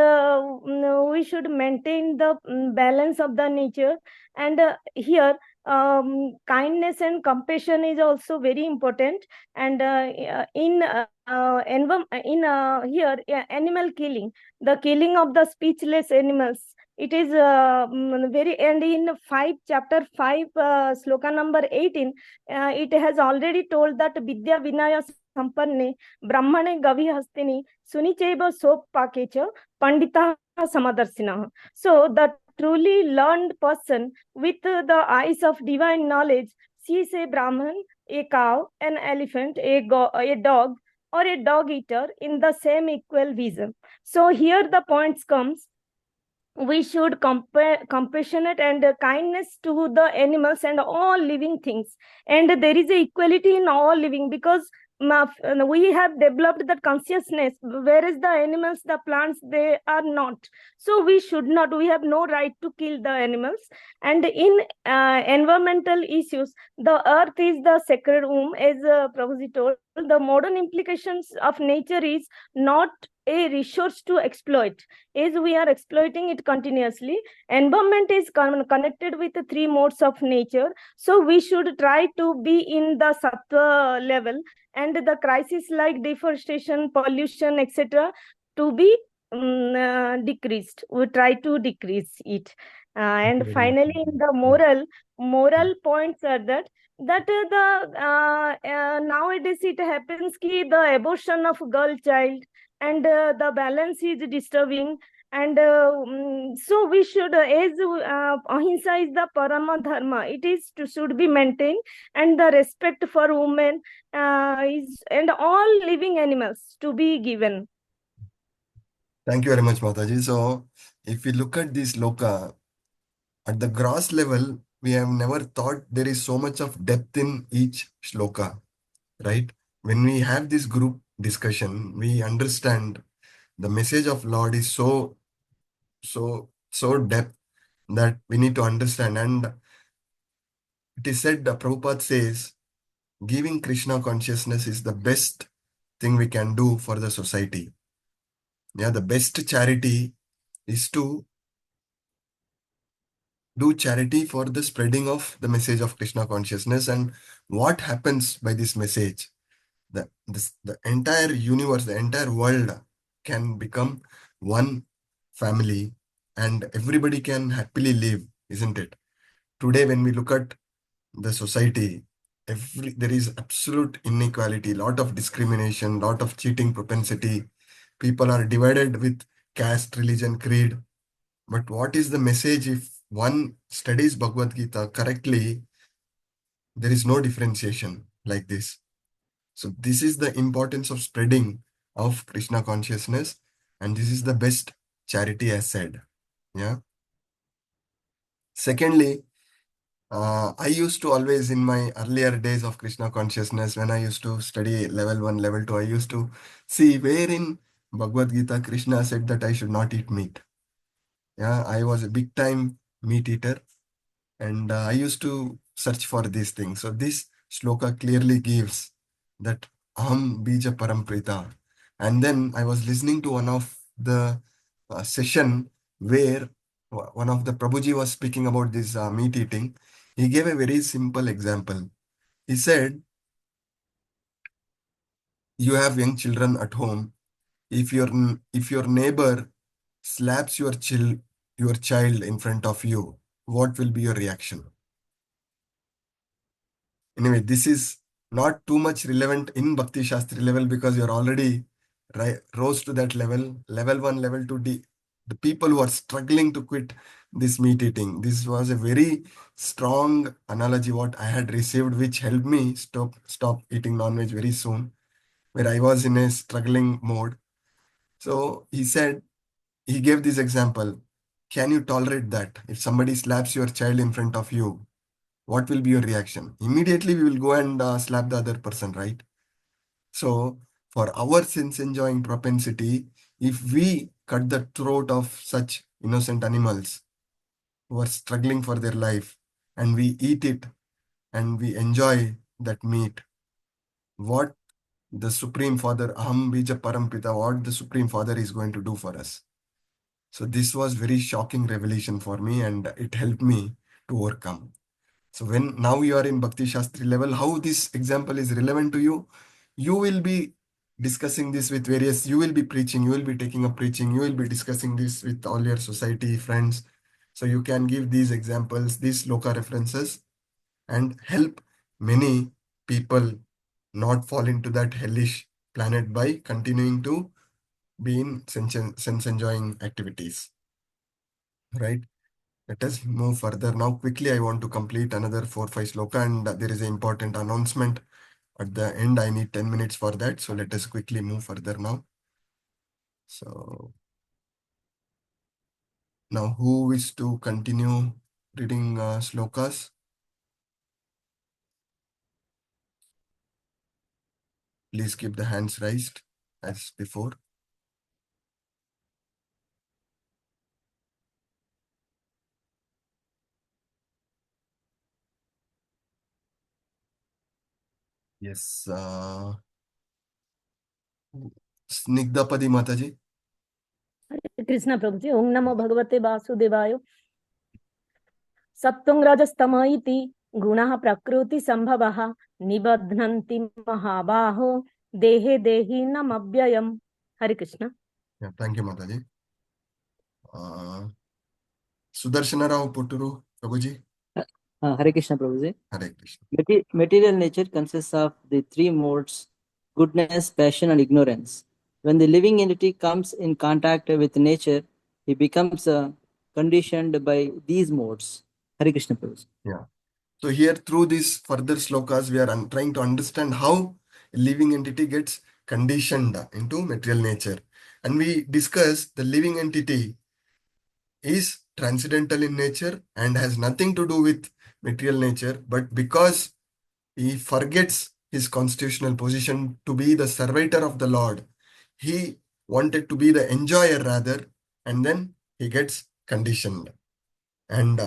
we should maintain the balance of the nature. And here, kindness and compassion is also very important. And here, animal killing, the killing of the speechless animals, it is very, and in chapter 5 sloka number 18, it has already told that vidya vinaya sampanne brahmane gavi hastini sunicheva sop pakecha pandita samadarsinah. So the truly learned person with the eyes of divine knowledge sees a brahman, a cow, an elephant, a dog, or a dog eater in the same equal vision. So here the points comes, we should compassionate and kindness to the animals and all living things, and there is a equality in all living, because we have developed that consciousness, whereas the animals, the plants, they are not. So we should not, we have no right to kill the animals. And in environmental issues, the earth is the sacred womb, as Prabhuji told. The modern implications of nature is not a resource to exploit, as we are exploiting it continuously. Environment is connected with the 3 modes of nature, so we should try to be in the sattva level, and the crisis like deforestation, pollution, etc., to be decreased. We try to decrease it. And finally, in the moral points are that nowadays it happens ki the abortion of girl child, and the balance is disturbing. And so we should, as ahimsa is the parama dharma, it is should be maintained, and the respect for women is, and all living animals to be given. Thank you very much, Mataji. So if we look at this loka, at the gross level, we have never thought there is so much of depth in each shloka, right? When we have this group discussion, we understand the message of Lord is so depth that we need to understand. And it is said, Prabhupada says, giving Krishna consciousness is the best thing we can do for the society. Yeah, the best charity is to do charity for the spreading of the message of Krishna consciousness. And what happens by this message? The entire universe, the entire world can become one family, and everybody can happily live, isn't it? Today, when we look at the society, there is absolute inequality, lot of discrimination, lot of cheating propensity. People are divided with caste, religion, creed. But what is the message if one studies Bhagavad Gita correctly? There is no differentiation like this. So this is the importance of spreading of Krishna consciousness, and this is the best charity as said. Yeah. Secondly, I used to always, in my earlier days of Krishna consciousness, when I used to study level 1, level 2, I used to see where in Bhagavad Gita Krishna said that I should not eat meat. Yeah, I was a big time meat eater, and I used to search for these things. So this shloka clearly gives that Aham Bija Paramprita. And then I was listening to one of the session where one of the Prabhuji was speaking about this meat eating. He gave a very simple example. He said, you have young children at home. If your neighbor slaps your child in front of you, what will be your reaction? Anyway, this is not too much relevant in Bhakti Shastri level because you're already rose to that level. Level 1, level 2, the people who are struggling to quit this meat eating. This was a very strong analogy what I had received, which helped me stop eating non-veg very soon, where I was in a struggling mode. So he said, he gave this example. Can you tolerate that? If somebody slaps your child in front of you, what will be your reaction? Immediately we will go and slap the other person, right? So for our sense enjoying propensity, if we cut the throat of such innocent animals who are struggling for their life and we eat it and we enjoy that meat, what the Supreme Father, Aham Bija Parampita, what the Supreme Father is going to do for us. So this was very shocking revelation for me, and it helped me to overcome. So when now you are in Bhakti Shastri level, how this example is relevant to you, you will be discussing this with various, you will be preaching, you will be taking up preaching, you will be discussing this with all your society friends. So you can give these examples, these sloka references, and help many people not fall into that hellish planet by continuing to be in sense enjoying activities. Right? Let us move further. Now, quickly, I want to complete another 4-5 sloka, and there is an important announcement at the end. I need 10 minutes for that. So let us quickly move further now. So now, who wish to continue reading slokas? Please keep the hands raised as before. Yes. Snigdapadi Mataji. Krishna Prabhuji, Om Namo Bhagavate Vasudevaya. Sattvang Rajastama iti gunaha prakriti sambhavaha nibadhnanti mahabaho dehe dehi namabhyayam. Hare Krishna. Yeah, thank you, Mataji. Sudarshana Rao Putturu, Prabhuji. Hare Krishna, Prabhuji. Hare Krishna. Material nature consists of the three modes: goodness, passion, and ignorance. When the living entity comes in contact with nature, he becomes conditioned by these modes. Hare Krishna, Prabhuji. Yeah. So here through these further slokas, we are trying to understand how a living entity gets conditioned into material nature. And we discuss the living entity is transcendental in nature and has nothing to do with material nature. But because he forgets his constitutional position to be the servitor of the Lord, he wanted to be the enjoyer rather, and then he gets conditioned. And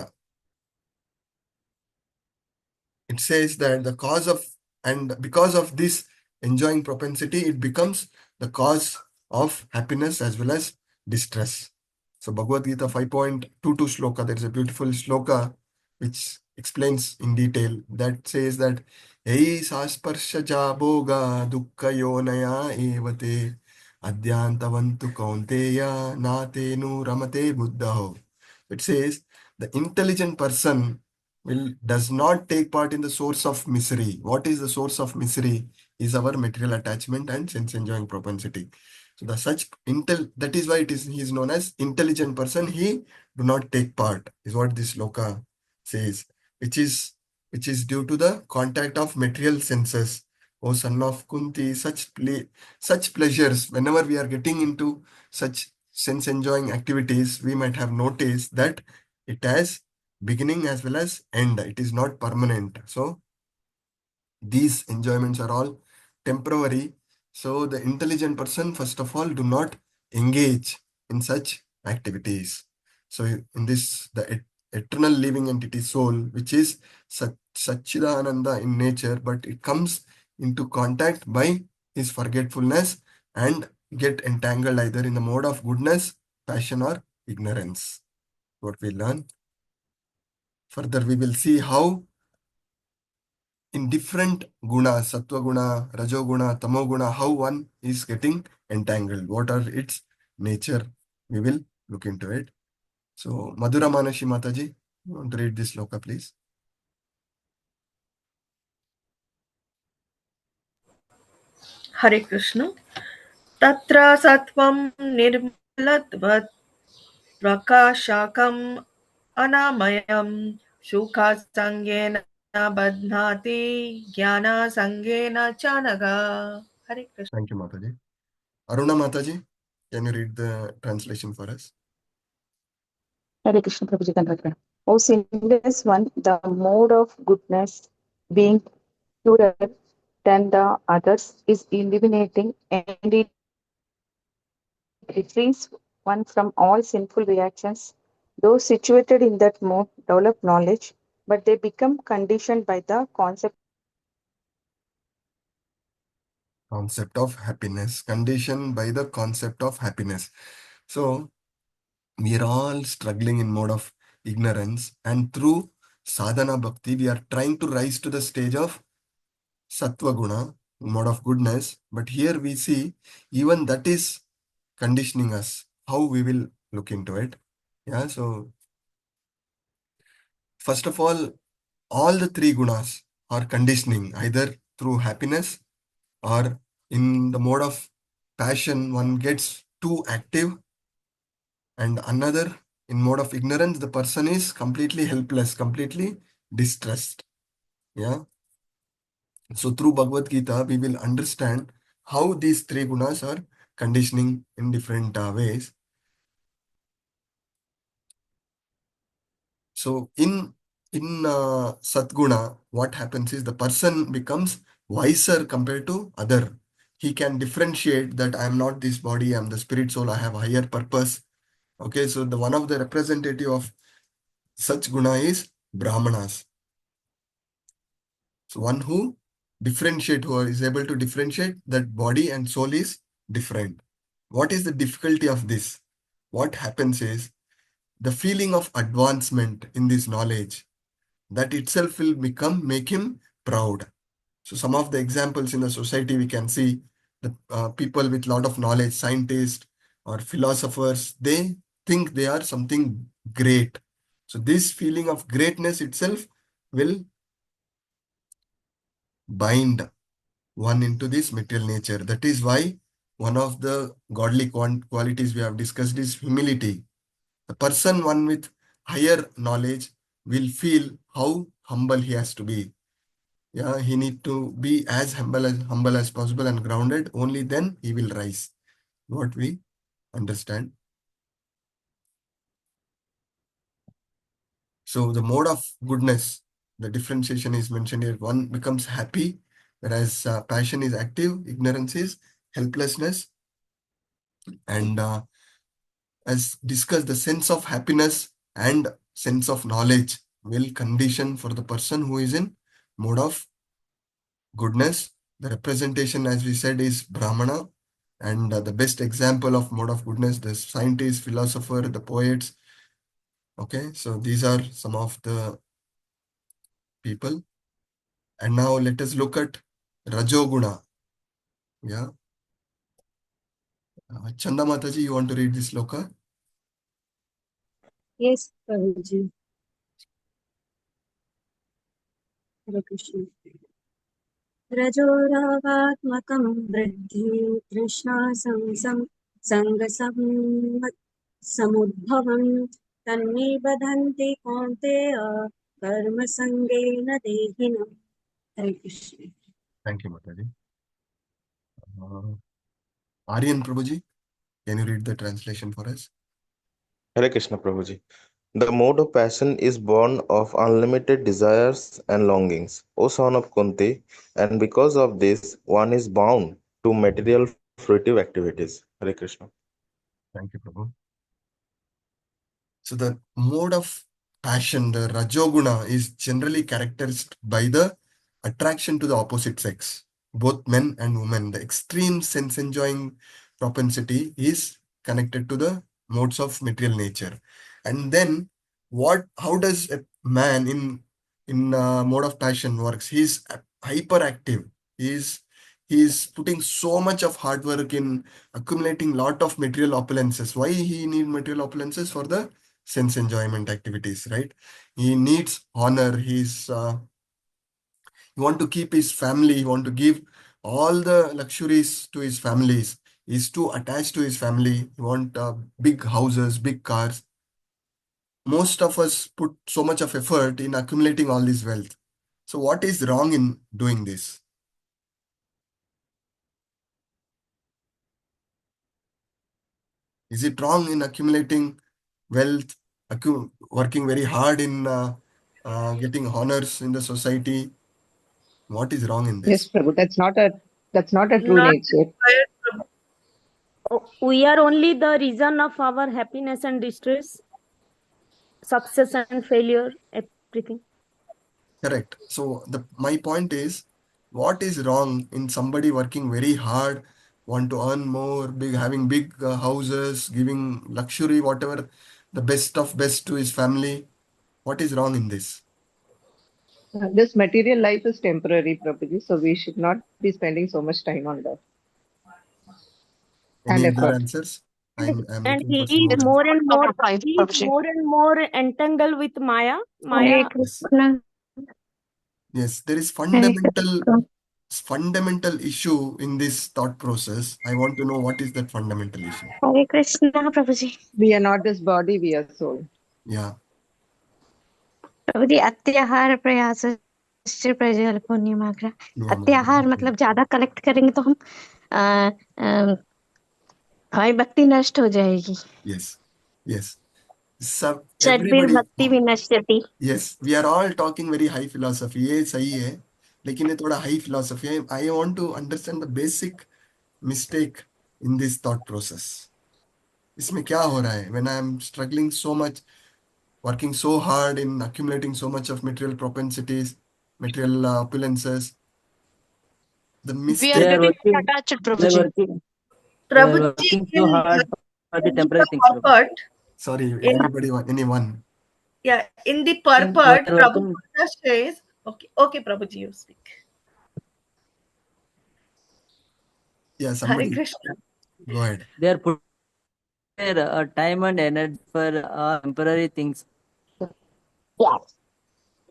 it says that the cause of, and because of this enjoying propensity, it becomes the cause of happiness as well as distress. So Bhagavad Gita 5.22 shloka, there is a beautiful shloka which explains in detail that says that Ei sasparsha boga dukkha yonaya evate adyantavantu kaunteya natenu ramate buddhaho. It says the intelligent person does not take part in the source of misery. What is the source of misery? Is our material attachment and sense enjoying propensity. So the such that is why he is known as intelligent person. He do not take part, is what this sloka says, which is due to the contact of material senses. O son of Kunti, such pleasures, whenever we are getting into such sense enjoying activities, we might have noticed that it has beginning as well as end. It is not permanent. So these enjoyments are all temporary. So the intelligent person, first of all, do not engage in such activities. So in this, the eternal living entity soul, which is Satchidananda in nature, but it comes into contact by his forgetfulness and get entangled either in the mode of goodness, passion, or ignorance. What we learn. Further, we will see how in different gunas, sattva guna, rajo guna, tamo guna, how one is getting entangled. What are its nature? We will look into it. So, Madhura Manashi Mataji, you want to read this sloka, please? Hare Krishna. Tatra Sattvam Nirmalatvat Prakashakam Anamayam Shukha Sangena Badhnati Jnana Sangena Chanaga. Hare Krishna. Thank you, Mataji. Aruna Mataji, can you read the translation for us? Hare Krishna Prabhuji Kanrakana. O sinless one, the mode of goodness being purer than the others is illuminating and it refrains one from all sinful reactions. Those situated in that mode develop knowledge, but they become conditioned by the concept of happiness, conditioned by the concept of happiness. So we are all struggling in mode of ignorance, and through sadhana bhakti we are trying to rise to the stage of sattva guna, mode of goodness. But here we see even that is conditioning us. How we will look into it. Yeah, so first of all the three gunas are conditioning, either through happiness or in the mode of passion, one gets too active, and another in mode of ignorance, the person is completely helpless, completely distressed. Yeah. So through Bhagavad-Gita, we will understand how these three gunas are conditioning in different ways. So in Satguna, what happens is the person becomes wiser compared to other. He can differentiate that I am not this body, I am the spirit soul, I have a higher purpose. Okay, so the one of the representative of such guna is Brahmanas. So one who is able to differentiate that body and soul is different. What is the difficulty of this? What happens is the feeling of advancement in this knowledge, that itself will make him proud. So some of the examples in the society we can see, the people with lot of knowledge, scientists or philosophers, they think they are something great. So this feeling of greatness itself will bind one into this material nature. That is why one of the godly qualities we have discussed is humility. The person, one with higher knowledge, will feel how humble he has to be. Yeah, he need to be as humble as possible and grounded. Only then he will rise. What we understand. So the mode of goodness, the differentiation is mentioned here. One becomes happy, whereas passion is active, ignorance is helplessness. And as discussed, the sense of happiness and sense of knowledge will condition for the person who is in mode of goodness. The representation, as we said, is Brahmana. And the best example of mode of goodness, the scientists, philosopher, the poets. Okay, so these are some of the people. And now let us look at Rajoguna. Yeah. Chanda Mataji, you want to read this sloka? Yes, Prabhuji. Hare Krishna. रजोरागात्मकं वृद्धि समुद्भवं तन्मे बधन्ति कौन्तेय कर्मसङ्गेन देहिनम्. Hare Krishna. Thank you, Mataji. Aryan Prabhuji, can you read the translation for us? Hare Krishna Prabhuji. The mode of passion is born of unlimited desires and longings, O son of Kunti, and because of this, one is bound to material fruitive activities. Hare Krishna. Thank you, Prabhu. So the mode of passion, the Rajoguna, is generally characterized by the attraction to the opposite sex, both men and women. The extreme sense-enjoying propensity is connected to the modes of material nature. And then how does a man in mode of passion works? He's hyperactive. He's putting so much of hard work in accumulating lot of material opulences. Why he need material opulences? For the sense enjoyment activities, right? He needs honor. He want to keep his family. He want to give all the luxuries to his families. He's too attached to his family. He want big houses, big cars. Most of us put so much of effort in accumulating all this wealth. So what is wrong in doing this? Is it wrong in accumulating wealth, working very hard in getting honors in the society? What is wrong in Yes, this? Prabhu, that's not a true Not nature. required, Prabhu. We are only the reason of our happiness and distress, success and failure, everything. Correct. So my point is, what is wrong in somebody working very hard, want to earn more, having big houses, giving luxury, whatever, the best of best to his family? What is wrong in this? This material life is temporary, Prabhuji, so we should not be spending so much time on that and Any other effort. answers? I'm And looking he for some is more. more and more, Five, he is Prabhuji. more and more entangled with Maya. Hare Maya. Krishna. Yes, there is Hare Krishna. fundamental issue in this thought process. I want to know what is that fundamental issue. Hare Krishna, Prabhuji. We are not this body, we are soul. Yeah. प्रभु जी अत्याहार प्रयास से प्रजल पुण्यमाग्रह अत्याहार मतलब ज्यादा collect करेंगे तो हम हमारी भक्ति नष्ट हो जाएगी. Yes. सब शरीर everybody. भक्ति भी नष्ट होती. Yes, we are all talking very high philosophy. ये सही है, लेकिन ये थोड़ा high philosophy है. I want to understand the basic mistake in this thought process. इसमें क्या हो रहा है? When I am struggling so much, working so hard in accumulating so much of material propensities, material opulences, the We mistake. are They are getting working. attached, They are Prabhuji. working. They are Prabhuji, working so hard for the temporary things. Prabhu. purport, Sorry, in, anybody, anyone. yeah, in the We are purport, working. Prabhupada says, okay, Prabhuji, you speak. Yeah, somebody. Hare Krishna. Go ahead. They are putting their time and energy for temporary things. Yes.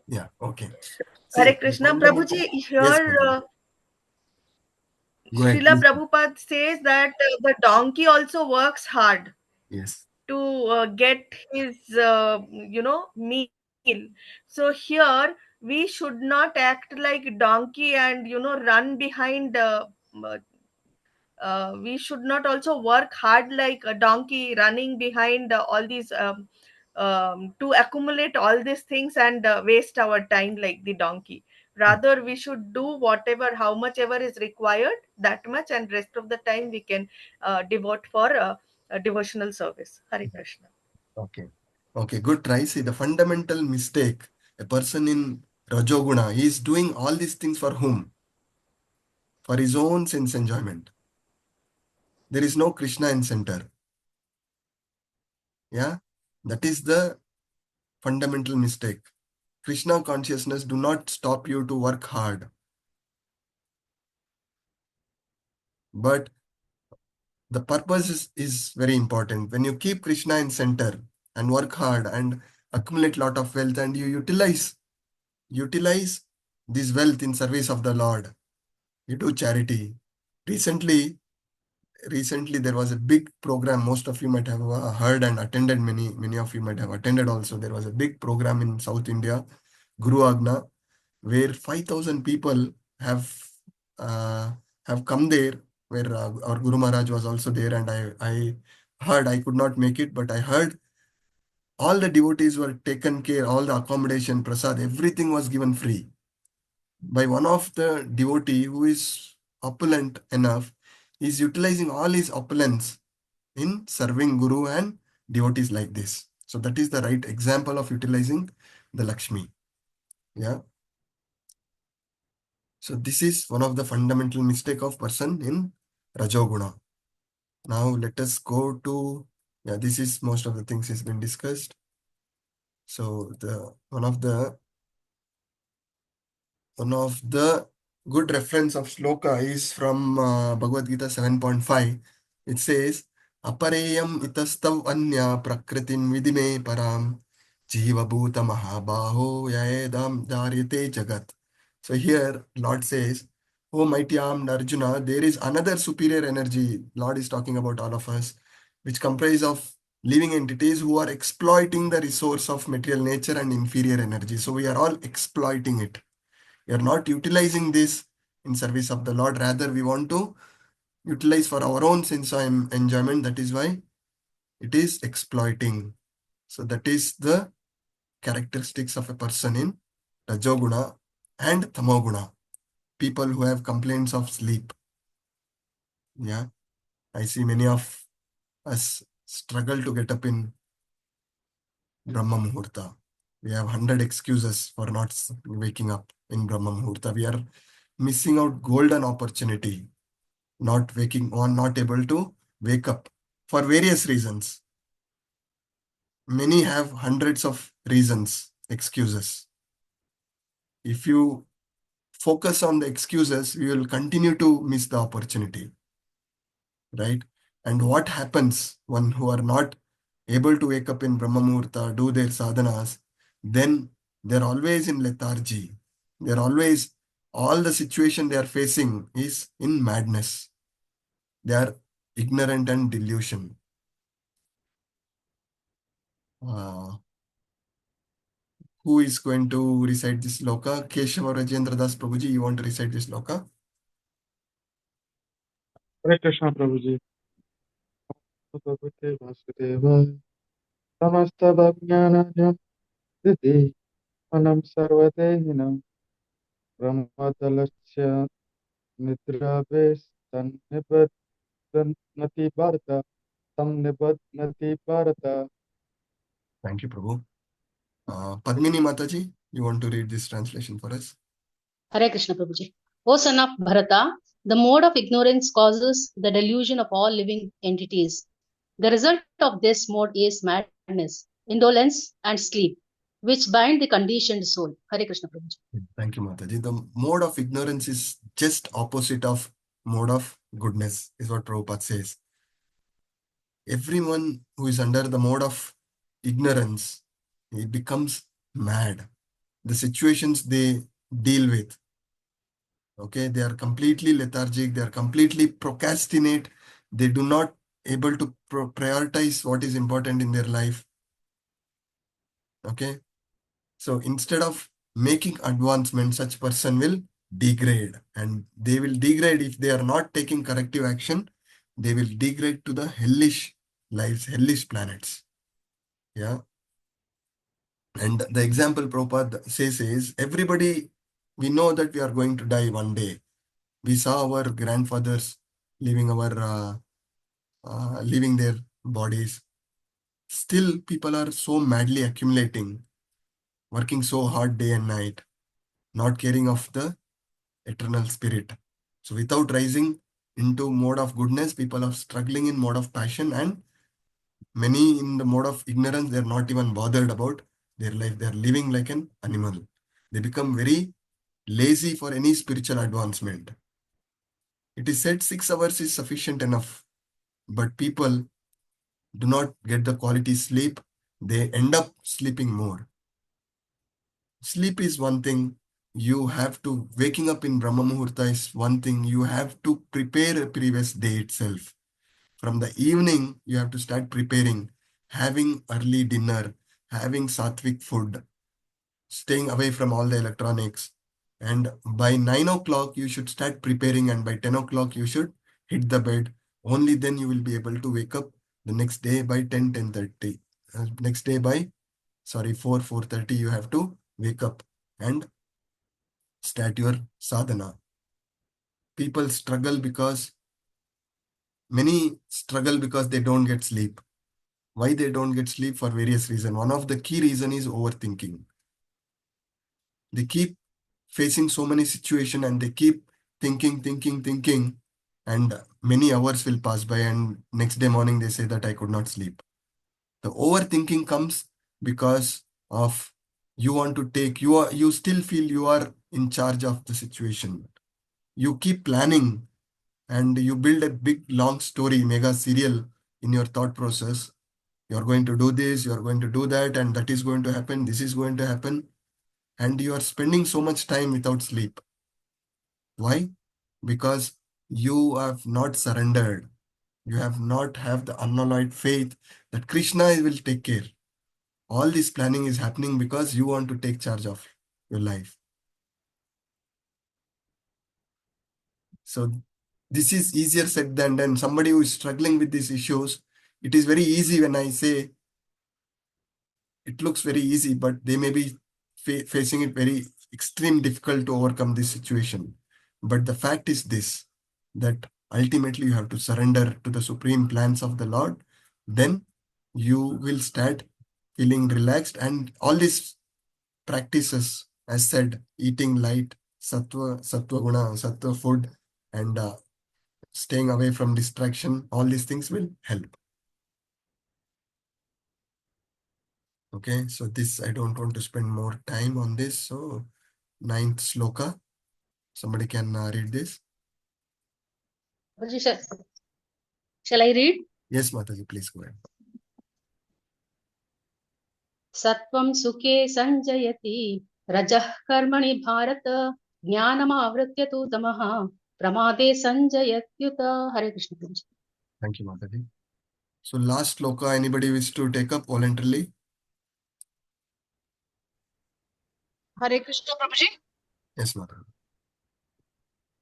Yeah, okay. Hare Krishna. Prabhuji, here Yes, go ahead, Srila please. Prabhupada says that the donkey also works hard Yes. to get his, meal. So here we should not act like donkey and, run behind. We should not also work hard like a donkey running behind all these to accumulate all these things and waste our time like the donkey. Rather we should do whatever, how much ever is required, that much, and rest of the time we can devote for a devotional service. Hare Krishna. Okay, good try. See, the fundamental mistake, a person in Rajoguna, he is doing all these things for whom? For his own sense enjoyment. There is no Krishna in center. Yeah, that is the fundamental mistake. Krishna consciousness do not stop you to work hard. But the purpose is very important. When you keep Krishna in center and work hard and accumulate lot of wealth and you utilize this wealth in service of the Lord, you do charity. Recently there was a big program. Most of you might have heard and attended. Many of you might have attended also. There was a big program in South India, Guru Agna, where 5,000 people have come there, where our Guru Maharaj was also there, and I heard, I could not make it, but I heard all the devotees were taken care, all the accommodation, prasad, everything was given free by one of the devotee who is opulent enough. Is utilizing all his opulence in serving Guru and devotees like this. So that is the right example of utilizing the Lakshmi. Yeah. So this is one of the fundamental mistake of person in Rajoguna. Now let us go to, this is most of the things has been discussed. So one of the good reference of sloka is from Bhagavadgita 7.5. It says, Apareyam itastav anya prakritin vidime param jiva bhuta mahabaho yaedam dharyate jagat. So here Lord says, O mighty armed Arjuna, there is another superior energy. Lord is talking about all of us, which comprise of living entities who are exploiting the resource of material nature and inferior energy. So we are all exploiting it. We are not utilizing this in service of the Lord. Rather, we want to utilize for our own sense of enjoyment. That is why it is exploiting. So that is the characteristics of a person in Rajoguna and Tamoguna. People who have complaints of sleep. Yeah. I see many of us struggle to get up in Brahma Muhurta. We have 100 excuses for not waking up in Brahma Muhurta. We are missing out golden opportunity. Not able to wake up for various reasons. Many have hundreds of reasons, excuses. If you focus on the excuses, you will continue to miss the opportunity. Right? And what happens when who are not able to wake up in Brahma Muhurta, do their sadhanas, then they're always in lethargy. They're always, all the situation they are facing is in madness. They are ignorant and delusion. Who is going to recite this loka? Keshava Rajendra Das Prabhuji, you want to recite this loka? Hare Krishna Prabhuji. Bhagavate Vasudeva Samasta Bhajnanam Didi Anam Sarvadehinam Brahmadalasya Nidraves Nati Bharata Nati Bharata. Thank you, Prabhu. Padmini Mataji, you want to read this translation for us? Hare Krishna Prabhuji. O son of Bharata, the mode of ignorance causes the delusion of all living entities. The result of this mode is madness, indolence, and sleep, which bind the conditioned soul. Hare Krishna Prabhuji. Thank you, Mataji. The mode of ignorance is just opposite of mode of goodness, is what Prabhupada says. Everyone who is under the mode of ignorance, he becomes mad. The situations they deal with, okay, they are completely lethargic, they are completely procrastinate, they do not able to prioritize what is important in their life. Okay, so instead of making advancement, such person will degrade, and they will degrade if they are not taking corrective action. They will degrade to the hellish lives, hellish planets. Yeah. And the example Prabhupada says is, everybody, we know that we are going to die one day. We saw our grandfathers leaving their bodies. Still, people are so madly accumulating, working so hard day and night, not caring of the eternal spirit. So without rising into mode of goodness, people are struggling in mode of passion, and many in the mode of ignorance, they're not even bothered about their life. They're living like an animal. They become very lazy for any spiritual advancement. It is said 6 hours is sufficient enough, but people do not get the quality sleep. They end up sleeping more. Sleep is one thing. you have to, waking up in Brahma Muhurta is one thing. You have to prepare a previous day itself. From the evening, you have to start preparing, having early dinner, having sattvic food, staying away from all the electronics. And by 9 o'clock, you should start preparing, and by 10 o'clock, you should hit the bed. Only then you will be able to wake up the next day by 10:30. Next day by, 4:30, you have to wake up and start your sadhana. People struggle because, many struggle because they don't get sleep. Why they don't get sleep? For various reasons. One of the key reason is overthinking. They keep facing so many situations and they keep thinking, and many hours will pass by, and next day morning they say that I could not sleep. The overthinking comes because of you want to take, you still feel you are in charge of the situation. You keep planning and you build a big long story, mega serial in your thought process. You're going to do this, you're going to do that, and that is going to happen, this is going to happen. And you are spending so much time without sleep. Why? Because you have not surrendered. You have not have the unalloyed faith that Krishna will take care. All this planning is happening because you want to take charge of your life. So this is easier said than done. Somebody who is struggling with these issues, it is very easy when I say, it looks very easy, but they may be facing it very extreme difficult to overcome this situation. But the fact is this, that ultimately you have to surrender to the supreme plans of the Lord. Then you will start feeling relaxed, and all these practices, as said, eating light, sattva guna, sattva food, and staying away from distraction, all these things will help. Okay, so this, I don't want to spend more time on this. So 9th sloka, somebody can read this. Shall I read? Yes, Mataji, please go ahead. Sattvam sukhe sanjayati rajah karmani bharata jnanamavritya tu tamaha pramade sanjayatyuta. Hare Krishna. Thank you, Mataji. So last sloka, anybody wish to take up voluntarily? Hare Krishna Prabhuji. Yes, Mataji.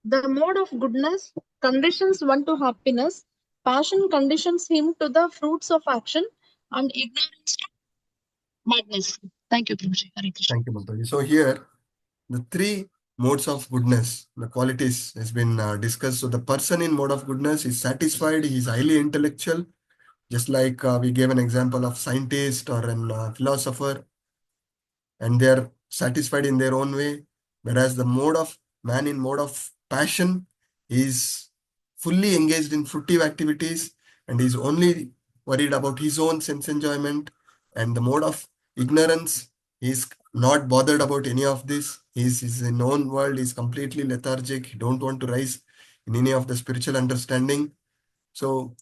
The mode of goodness conditions one to happiness, passion conditions him to the fruits of action, and ignorance to madness. Thank you, Prabhuji. Hare Krishna. Thank you, Mataji. So here, the three modes of goodness, the qualities has been discussed. So the person in mode of goodness is satisfied, he is highly intellectual, just like we gave an example of scientist or a philosopher, and they are satisfied in their own way. Whereas the man in mode of passion is fully engaged in fruitive activities and is only worried about his own sense enjoyment. And the mode of ignorance is not bothered about any of this. He's in his own world, is completely lethargic. He don't want to rise in any of the spiritual understanding. So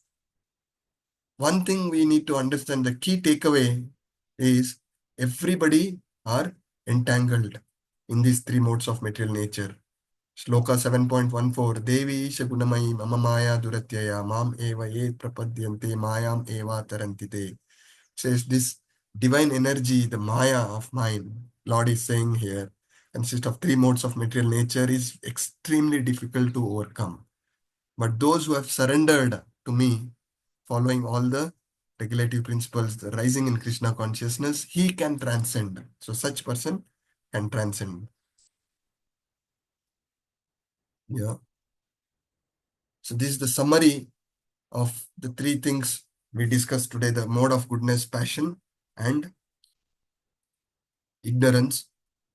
one thing we need to understand, the key takeaway is everybody are entangled in these three modes of material nature. Shloka 7.14, Devi Shagunamai Mama Maya Duratyaya Mam Eva Ye Prapadyante Mayam Eva Tarantite. Says this divine energy, the Maya of mine, Lord is saying here, consists of three modes of material nature, is extremely difficult to overcome. But those who have surrendered to me, following all the regulative principles, the rising in Krishna consciousness, he can transcend. So such person can transcend. Yeah. So this is the summary of the three things we discussed today, the mode of goodness, passion, and ignorance.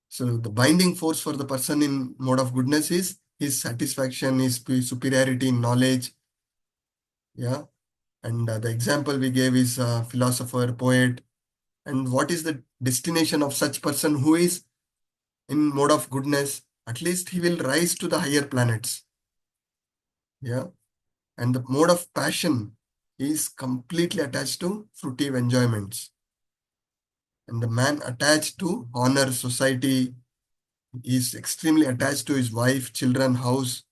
So the binding force for the person in mode of goodness is his satisfaction, his superiority in knowledge. Yeah. And the example we gave is philosopher, poet. And what is the destination of such person who is in mode of goodness? At least he will rise to the higher planets. Yeah. And the mode of passion is completely attached to fruitive enjoyments. And the man attached to honor, society, He is extremely attached to his wife, children, house,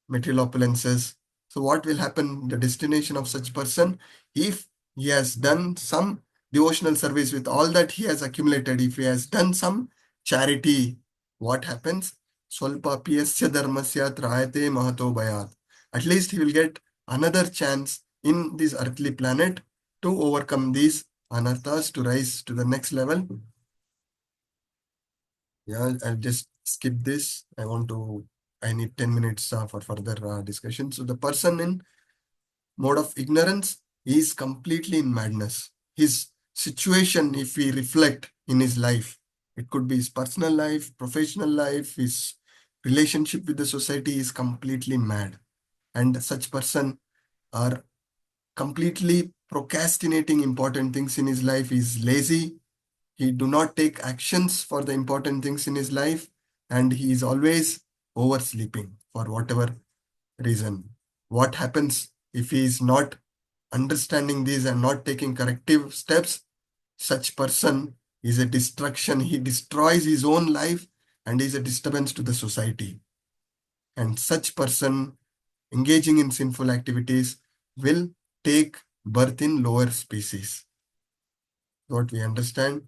material opulences. So what will happen? The destination of such person, if he has done some devotional service with all that he has accumulated, if he has done some charity, what happens? Swalpa piyasya dharmasya trayate mahato bhayat. At least he will get another chance in this earthly planet to overcome these anarthas, to rise to the next level. Yeah, I'll just skip this. I need 10 minutes for further discussion. So the person in mode of ignorance is completely in madness. His situation, if we reflect in his life, it could be his personal life, professional life, his relationship with the society is completely mad. And such person are completely procrastinating important things in his life. He is lazy. He do not take actions for the important things in his life, and he is always oversleeping for whatever reason. What happens if he is not understanding this and not taking corrective steps? Such person is a destruction. He destroys his own life and is a disturbance to the society. And such person engaging in sinful activities will take birth in lower species. What we understand?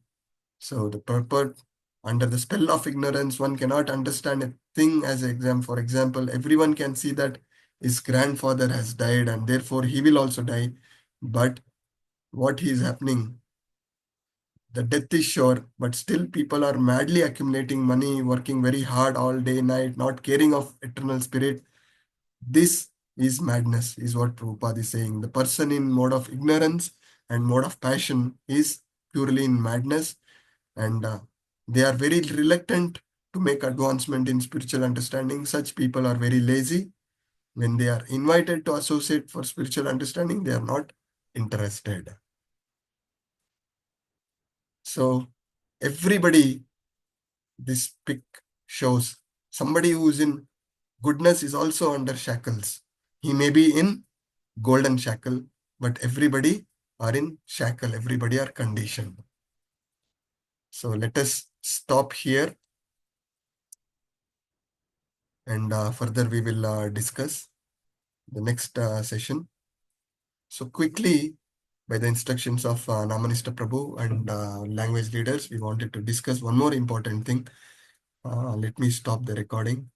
So the purport, under the spell of ignorance, one cannot understand a thing as an exam. For example, everyone can see that his grandfather has died and therefore he will also die. But what is happening? The death is sure, but still people are madly accumulating money, working very hard all day, night, not caring of eternal spirit. This is madness, is what Prabhupada is saying. The person in mode of ignorance and mode of passion is purely in madness, and they are very reluctant to make advancement in spiritual understanding. Such people are very lazy. When they are invited to associate for spiritual understanding, they are not interested. So everybody, this pic shows somebody who is in goodness is also under shackles. He may be in golden shackle, but everybody are in shackle. Everybody are conditioned. So let us stop here, and further we will discuss the next session. So quickly, by the instructions of Namanista Prabhu and language leaders, we wanted to discuss one more important thing. Let me stop the recording.